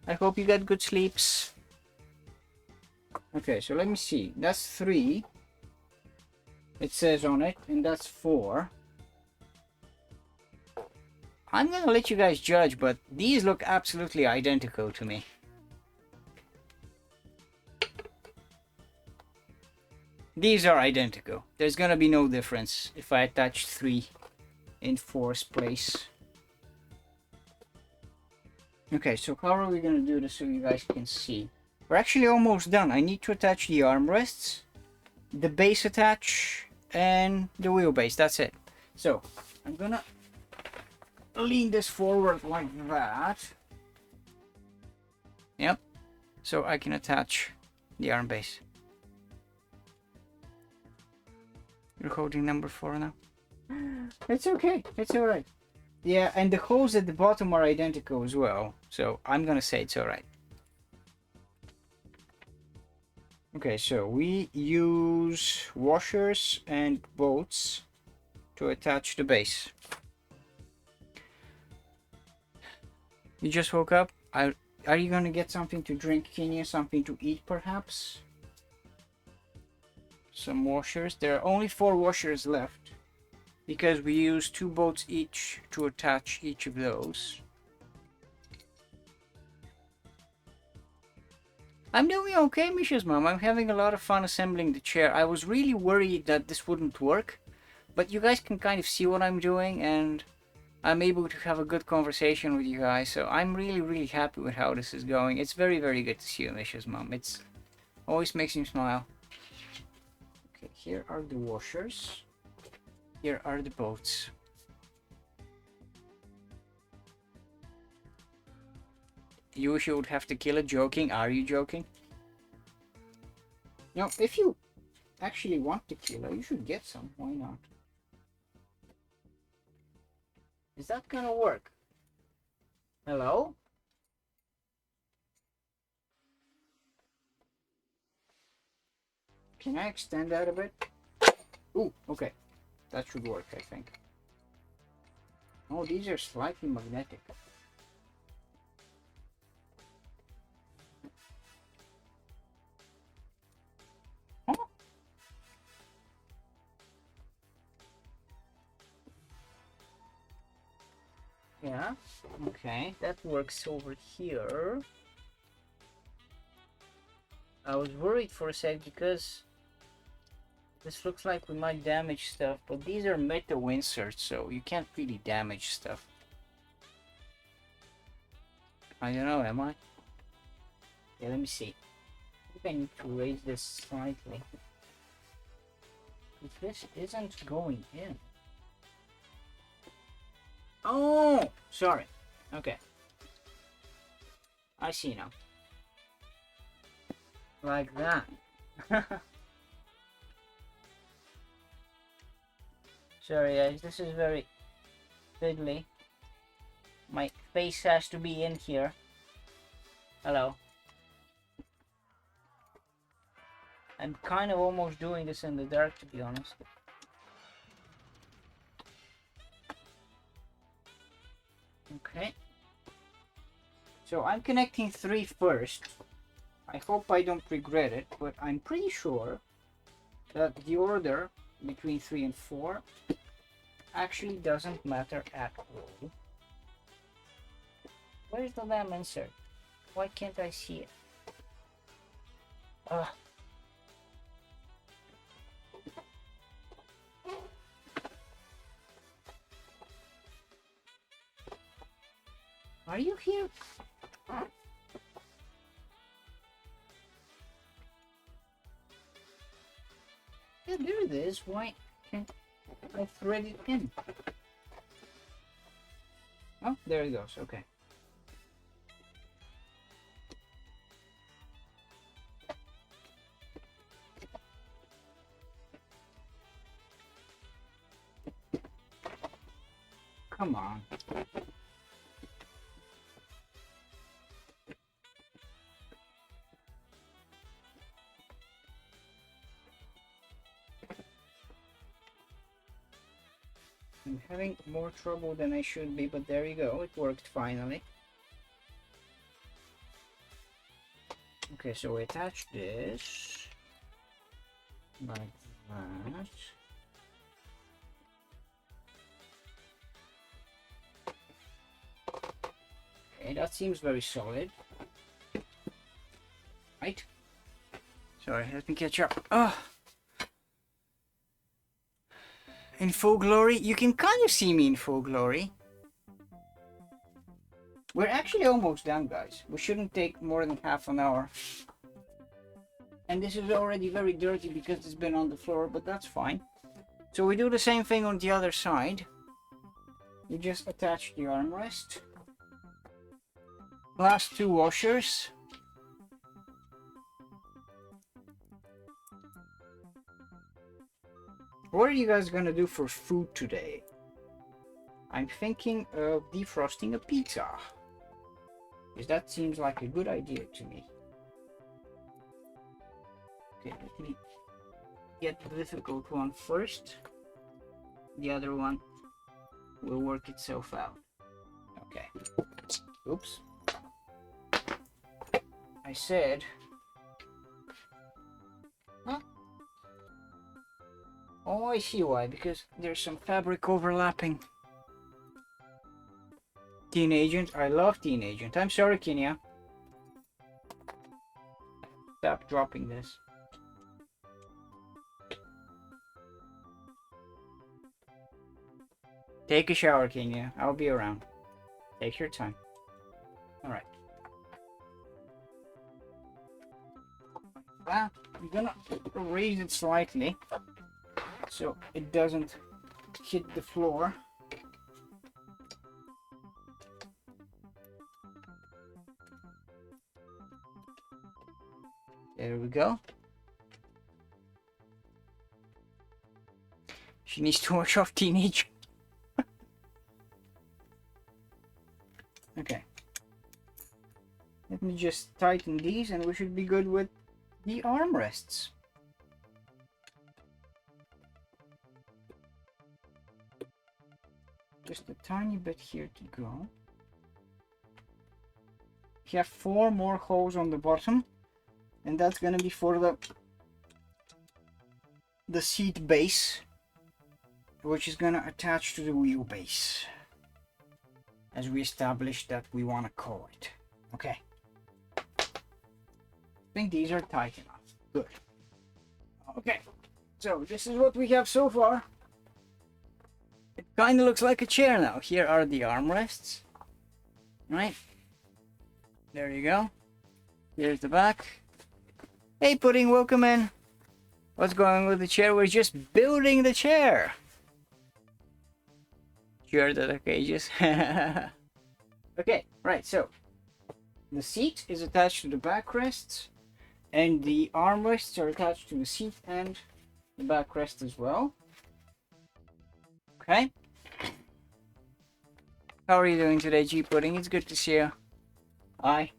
I hope you got good sleeps. Okay, so let me see. That's 3. It says on it, and that's 4. I'm gonna let you guys judge, but these look absolutely identical to me. These are identical. There's gonna be no difference if I attach 3 in 4's place. Okay, so how are we gonna do this so you guys can see? We're actually almost done. I need to attach the armrests, the base attach, and the wheelbase. That's it. So I'm gonna lean this forward like that. Yep. So I can attach the arm base. You're holding number 4 now? It's okay. It's alright. Yeah, and the holes at the bottom are identical as well. So I'm gonna say it's alright. Okay, so we use washers and bolts to attach the base. You just woke up? Are you gonna get something to drink, Kenya? Something to eat, perhaps? Some washers. There are only 4 washers left because we use 2 bolts each to attach each of those. I'm doing okay, Misha's mom. I'm having a lot of fun assembling the chair. I was really worried that this wouldn't work, but you guys can kind of see what I'm doing, and I'm able to have a good conversation with you guys. So I'm really happy with how this is going. It's very good to see you, Misha's mom. It's always makes me smile. Okay, here are the washers. Here are the bolts. You wish you would have to kill it. Joking? Are you joking? Now, if you actually want tequila, you should get some. Why not? Is that gonna work? Hello? Can I extend that a bit? Ooh, okay. That should work, I think. Oh, these are slightly magnetic. Oh. Yeah, okay, that works over here. I was worried for a sec because this looks like we might damage stuff, but these are metal inserts, so you can't really damage stuff. I don't know, am I? Yeah, let me see. I think I need to raise this slightly. If this isn't going in. Oh, sorry. Okay. I see now. Like that. Sorry guys, this is very fiddly. My face has to be in here. Hello. I'm kind of almost doing this in the dark, to be honest. Okay. So I'm connecting 3 first. I hope I don't regret it, but I'm pretty sure that the order between 3 and 4 actually doesn't matter at all. Where's the lamp insert? Why can't I see it? Are you here? Yeah, there it is. Why can't I thread it in? Oh, there it goes. Okay. Come on. I'm having more trouble than I should be, but there you go. It worked finally. Okay, so we attach this like that. Okay, that seems very solid. Right? Sorry, let me catch up. In full glory? You can kind of see me in full glory. We're actually almost done, guys. We shouldn't take more than half an hour. And this is already very dirty because it's been on the floor, but that's fine. So we do the same thing on the other side. You just attach the armrest. Last two washers. What are you guys gonna do for food today? I'm thinking of defrosting a pizza. Because that seems like a good idea to me. Okay, let me get the difficult one first. The other one will work itself out. Okay. Oops. I said... Huh? Oh, I see why. Because there's some fabric overlapping. Teen Agent. I love Teen Agent. I'm sorry, Kenya. Stop dropping this. Take a shower, Kenya. I'll be around. Take your time. Alright. I'm gonna raise it slightly so it doesn't hit the floor. There we go. She needs to wash off teenage. Okay. Let me just tighten these and we should be good with the armrests. Just a tiny bit here to go. You have 4 more holes on the bottom, and that's gonna be for the seat base, which is gonna attach to the wheelbase, as we established that we want to call it. Okay. I think these are tight enough. Good. Okay, so this is what we have so far. It kind of looks like a chair now. Here are the armrests. Right? There you go. Here's the back. Hey, Pudding, welcome in. What's going on with the chair? We're just building the chair. Sure that the cages. Okay, right, so the seat is attached to the backrests, and the armrests are attached to the seat and the backrest as well. Okay. How are you doing today, G Pudding? It's good to see you. Hi.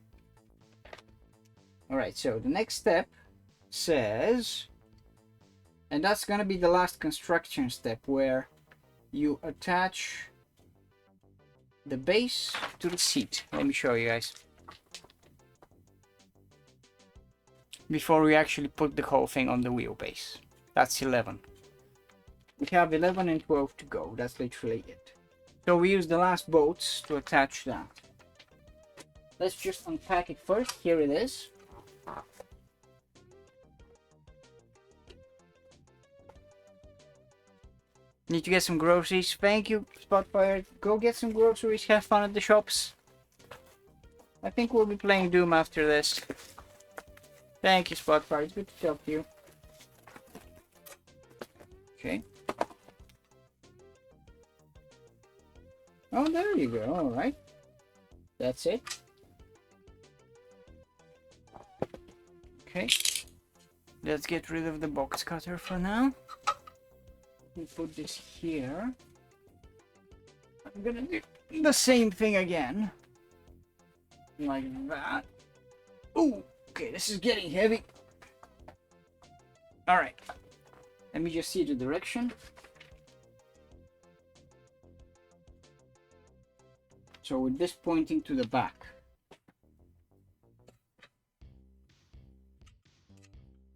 Alright, so the next step says, and that's gonna be the last construction step, where you attach the base to the seat. Let me show you guys. Before we actually put the whole thing on the wheelbase. That's 11. We have 11 and 12 to go. That's literally it. So we use the last bolts to attach that. Let's just unpack it first. Here it is. Need to get some groceries. Thank you, Spotfire. Go get some groceries. Have fun at the shops. I think we'll be playing Doom after this. Thank you, Spotfire. It's good to talk to you. Okay. Oh, there you go. Alright. That's it. Okay. Let's get rid of the box cutter for now. We put this here. I'm gonna do the same thing again. Like that. Ooh, okay, this is getting heavy. Alright. Let me just see the direction. So with this pointing to the back.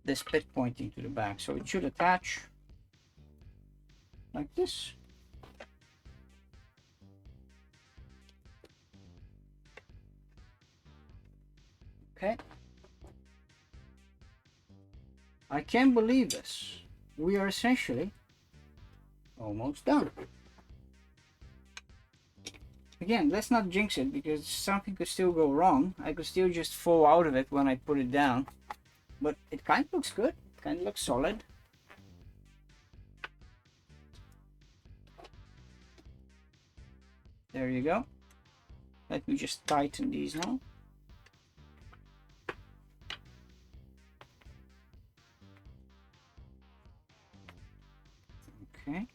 This bit pointing to the back. So it should attach like this. Okay. I can't believe this. We are essentially almost done. Again, let's not jinx it, because something could still go wrong. I could still just fall out of it when I put it down. But it kind of looks good. It kind of looks solid. There you go. Let me just tighten these now. Okay.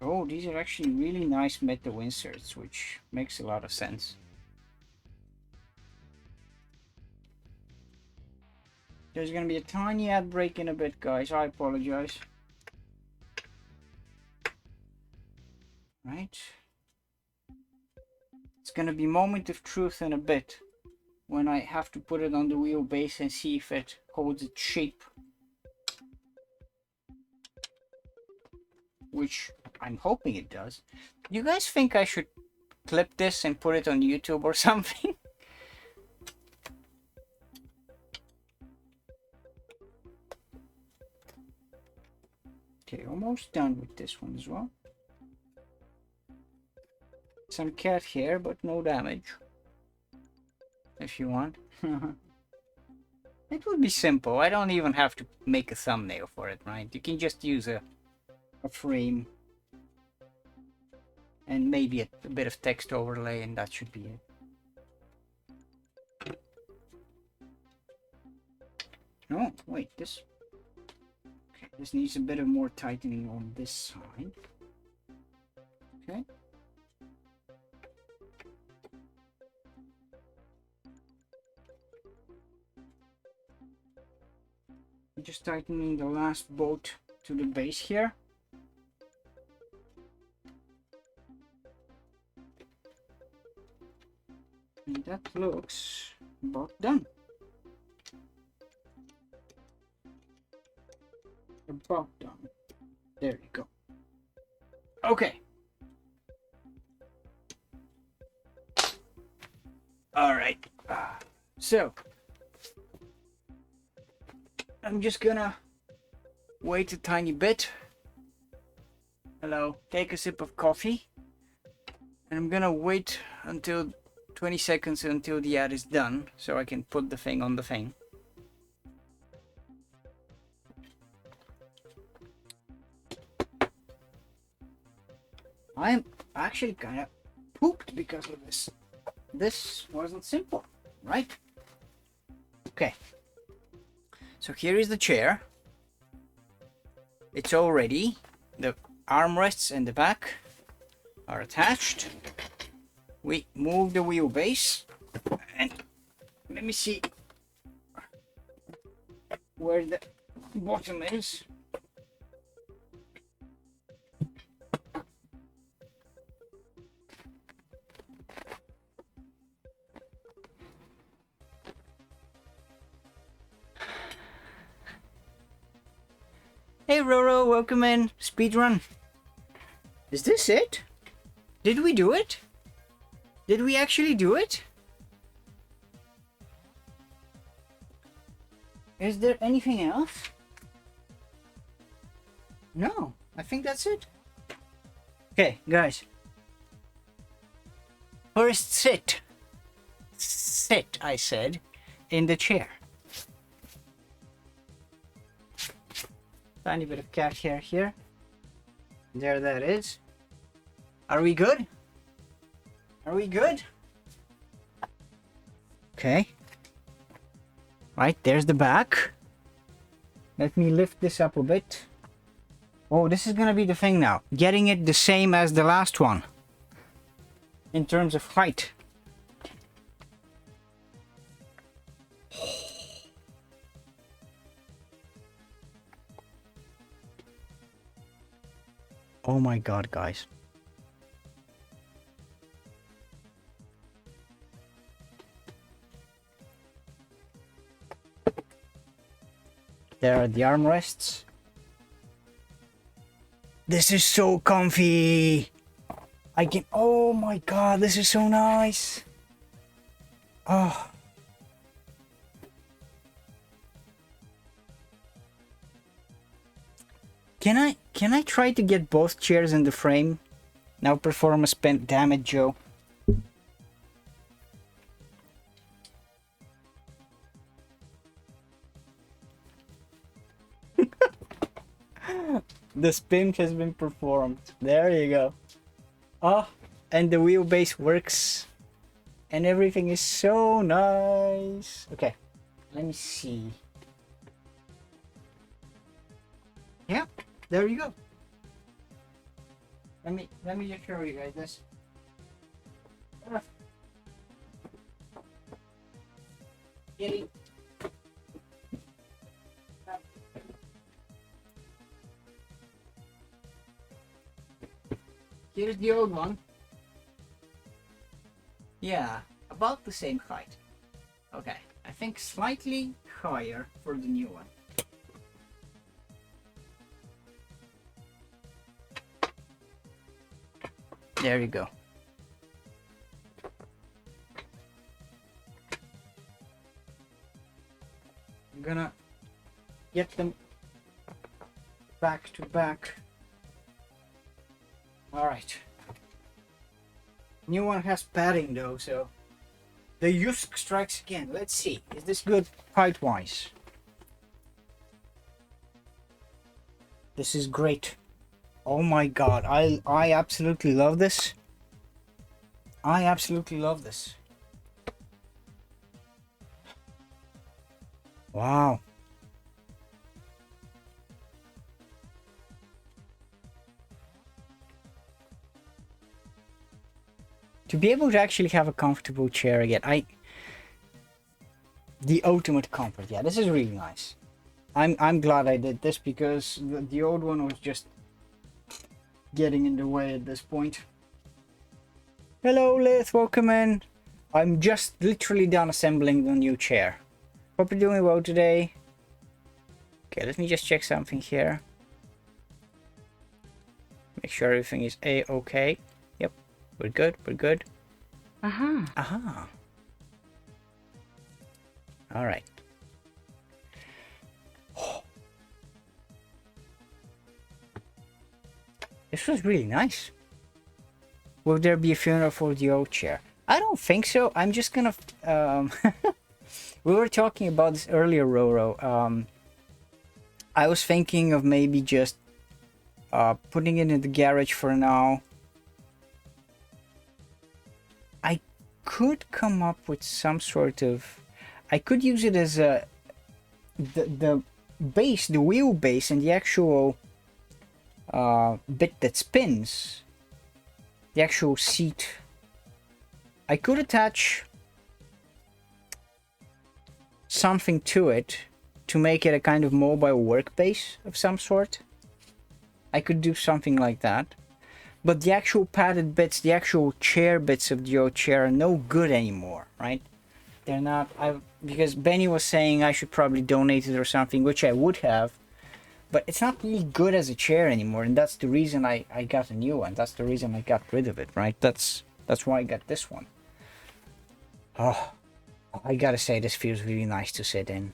Oh, these are actually really nice metal inserts, which makes a lot of sense. There's gonna be a tiny ad break in a bit, guys. I apologize. Right. It's gonna be moment of truth in a bit when I have to put it on the wheelbase and see if it holds its shape. Which I'm hoping it does. You guys think I should clip this and put it on YouTube or something? Okay, almost done with this one as well. Some cat hair, but no damage. If you want. It would be simple. I don't even have to make a thumbnail for it, right? You can just use a frame and maybe a bit of text overlay, and that should be it. No, wait, this... Okay, this needs a bit of more tightening on this side. Okay. Just tightening the last bolt to the base here. And that looks about done. About done. There you go. Okay. All right. So I'm just gonna wait a tiny bit. Hello. Take a sip of coffee. And I'm gonna wait until 20 seconds until the ad is done so I can put the thing on the thing. I'm actually kind of pooped because of this. This wasn't simple, right? Okay. So here is the chair. It's all ready. The armrests and the back are attached. We move the wheelbase and let me see where the bottom is. Hey Roro, welcome in. Speedrun. Is this it? Did we do it? Did we actually do it? Is there anything else? No, I think that's it. Okay, guys. First sit. Sit, I said, in the chair. Tiny bit of cat hair here. There that is. Are we good? Are we good? Okay. Right, there's the back. Let me lift this up a bit. Oh, this is gonna be the thing now. Getting it the same as the last one. In terms of height. Oh my god, guys. There are the armrests. This is so comfy. I can... Oh my god, this is so nice. Oh. Can I try to get both chairs in the frame? Now perform a spent damage, Joe. The spin has been performed. There you go. Oh, and the wheelbase works. And everything is so nice. Okay, let me see. Yeah, there you go. Let me just show you guys this. Kitty. Here's the old one. Yeah, about the same height. Okay, I think slightly higher for the new one. There you go. I'm gonna get them back to back. Alright. New one has padding though, so the Yusk strikes again. Let's see. Is this good height wise? This is great. Oh my god, I absolutely love this. I absolutely love this. Wow. To be able to actually have a comfortable chair again, the ultimate comfort. Yeah, this is really nice. I'm glad I did this because the old one was just getting in the way at this point. Hello Lith, welcome in. I'm just literally done assembling the new chair. Hope you're doing well today. Okay, let me just check something here. Make sure everything is A-okay. Yep, we're good, we're good. Aha. Aha. Alright. This was really nice. Will there be a funeral for the old chair? I don't think so. I'm just gonna... we were talking about this earlier, Roro. I was thinking of maybe just putting it in the garage for now. I could come up with some sort of... I could use it as a... The base, the wheel base and the actual bit that spins. The actual seat. I could attach something to it to make it a kind of mobile work base of some sort. I could do something like that. But the actual padded bits, the actual chair bits of the old chair are no good anymore, right? They're not... because Benny was saying I should probably donate it or something, which I would have. But it's not really good as a chair anymore, and that's the reason I got a new one. That's the reason I got rid of it, right? That's why I got this one. Oh, I gotta say, this feels really nice to sit in.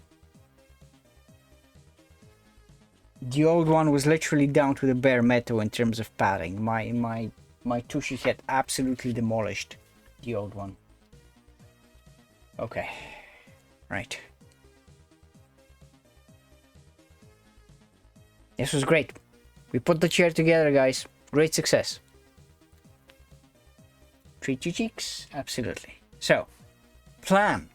The old one was literally down to the bare metal in terms of padding. My Tushy had absolutely demolished the old one. Okay, right. This was great. We put the chair together, guys. Great success. Treat your cheeks? Absolutely. So, plan.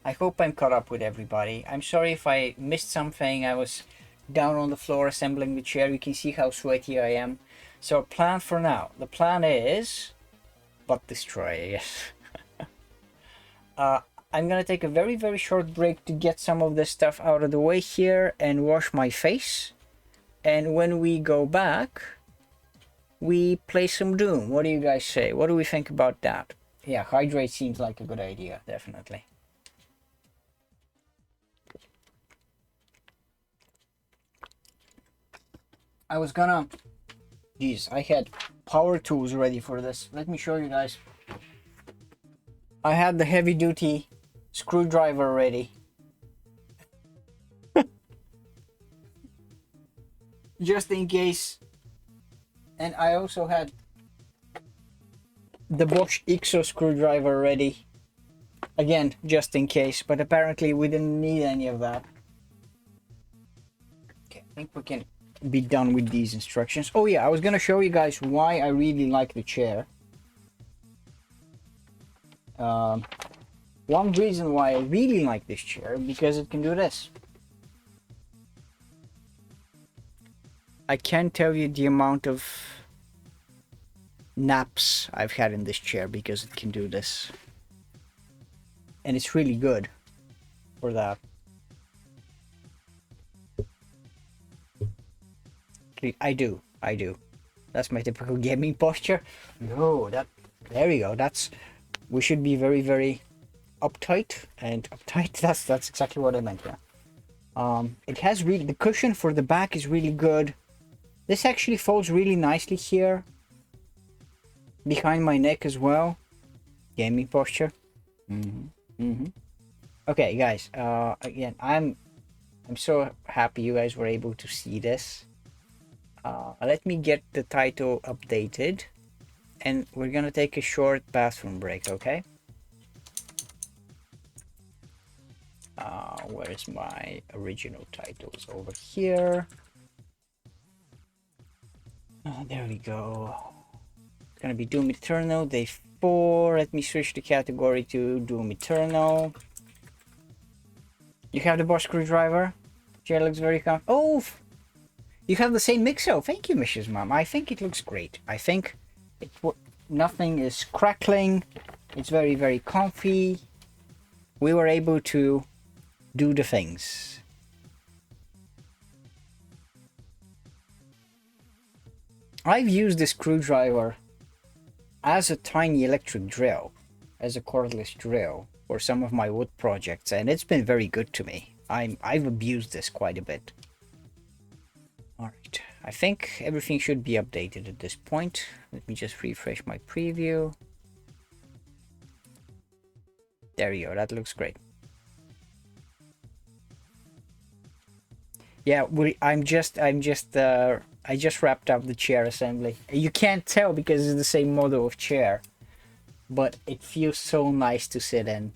I hope I'm caught up with everybody. I'm sorry if I missed something. I was down on the floor assembling the chair. You can see how sweaty I am. So, plan for now. The plan is... butt destroyer, yes. I'm gonna take a very, very short break to get some of this stuff out of the way here and wash my face. And when we go back, we play some Doom. What do you guys say? What do we think about that? Yeah, hydrate seems like a good idea, definitely. I was gonna... Jeez, I had power tools ready for this. Let me show you guys. I had the heavy duty screwdriver ready. Just in case. And I also had the Bosch Ixo screwdriver ready. Again, just in case. But apparently we didn't need any of that. Okay, I think we can be done with these instructions. Oh yeah, I was gonna show you guys why I really like the chair. One reason why I really like this chair, because it can do this. I can't tell you the amount of naps I've had in this chair because it can do this. And it's really good for that. I do. That's my typical gaming posture. No, there we go. We should be very, very uptight and uptight. That's exactly what I meant. Yeah. It has really, the cushion for the back is really good. This actually folds really nicely here behind my neck as well. Gaming posture. Okay, guys. Again, I'm so happy you guys were able to see this. Let me get the title updated, and we're gonna take a short bathroom break. Okay. Where's my original titles? Over here. There we go. It's gonna be Doom Eternal, Day 4. Let me switch the category to Doom Eternal. You have the boss screwdriver. Chair looks very Oh! You have the same mixo. Thank you, Mrs. Mom. I think it looks great. I think nothing is crackling. It's very, very comfy. We were able to do the things. I've used this screwdriver as a tiny electric drill, as a cordless drill for some of my wood projects, and it's been very good to me. I've abused this quite a bit. Alright, I think everything should be updated at this point. Let me just refresh my preview. There we go, that looks great. Yeah, I just wrapped up the chair assembly. You can't tell because it's the same model of chair, but it feels so nice to sit in.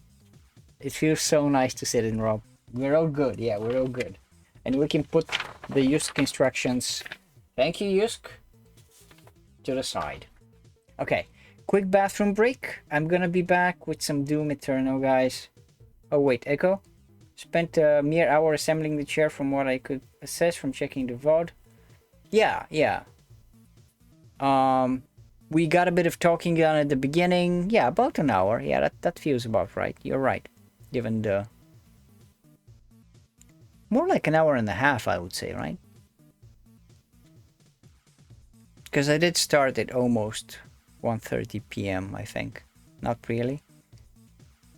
It feels so nice to sit in, Rob. We're all good. Yeah, we're all good. And we can put the Yusk instructions. Thank you, Yusk. To the side. Okay, quick bathroom break. I'm gonna be back with some Doom Eternal, guys. Oh wait, Echo? Spent a mere hour assembling the chair from what I could assess from checking the VOD. Yeah. We got a bit of talking done at the beginning. Yeah, about an hour. Yeah, that feels about right. You're right. Given the... More like an hour and a half, I would say, right? Because I did start at almost 1:30 p.m., I think. Not really.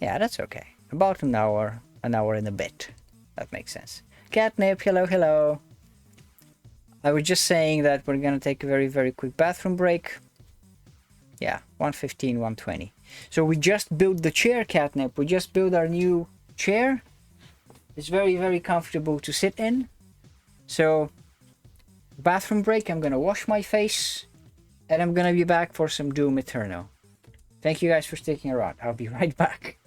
Yeah, that's okay. About an hour and a bit. That makes sense. Catnip, hello. I was just saying that we're gonna take a very, very quick bathroom break. Yeah, 1:15, 1:20. So we just built the chair, Catnip. We just built our new chair. It's very, very comfortable to sit in. So, bathroom break. I'm gonna wash my face. And I'm gonna be back for some Doom Eternal. Thank you guys for sticking around. I'll be right back.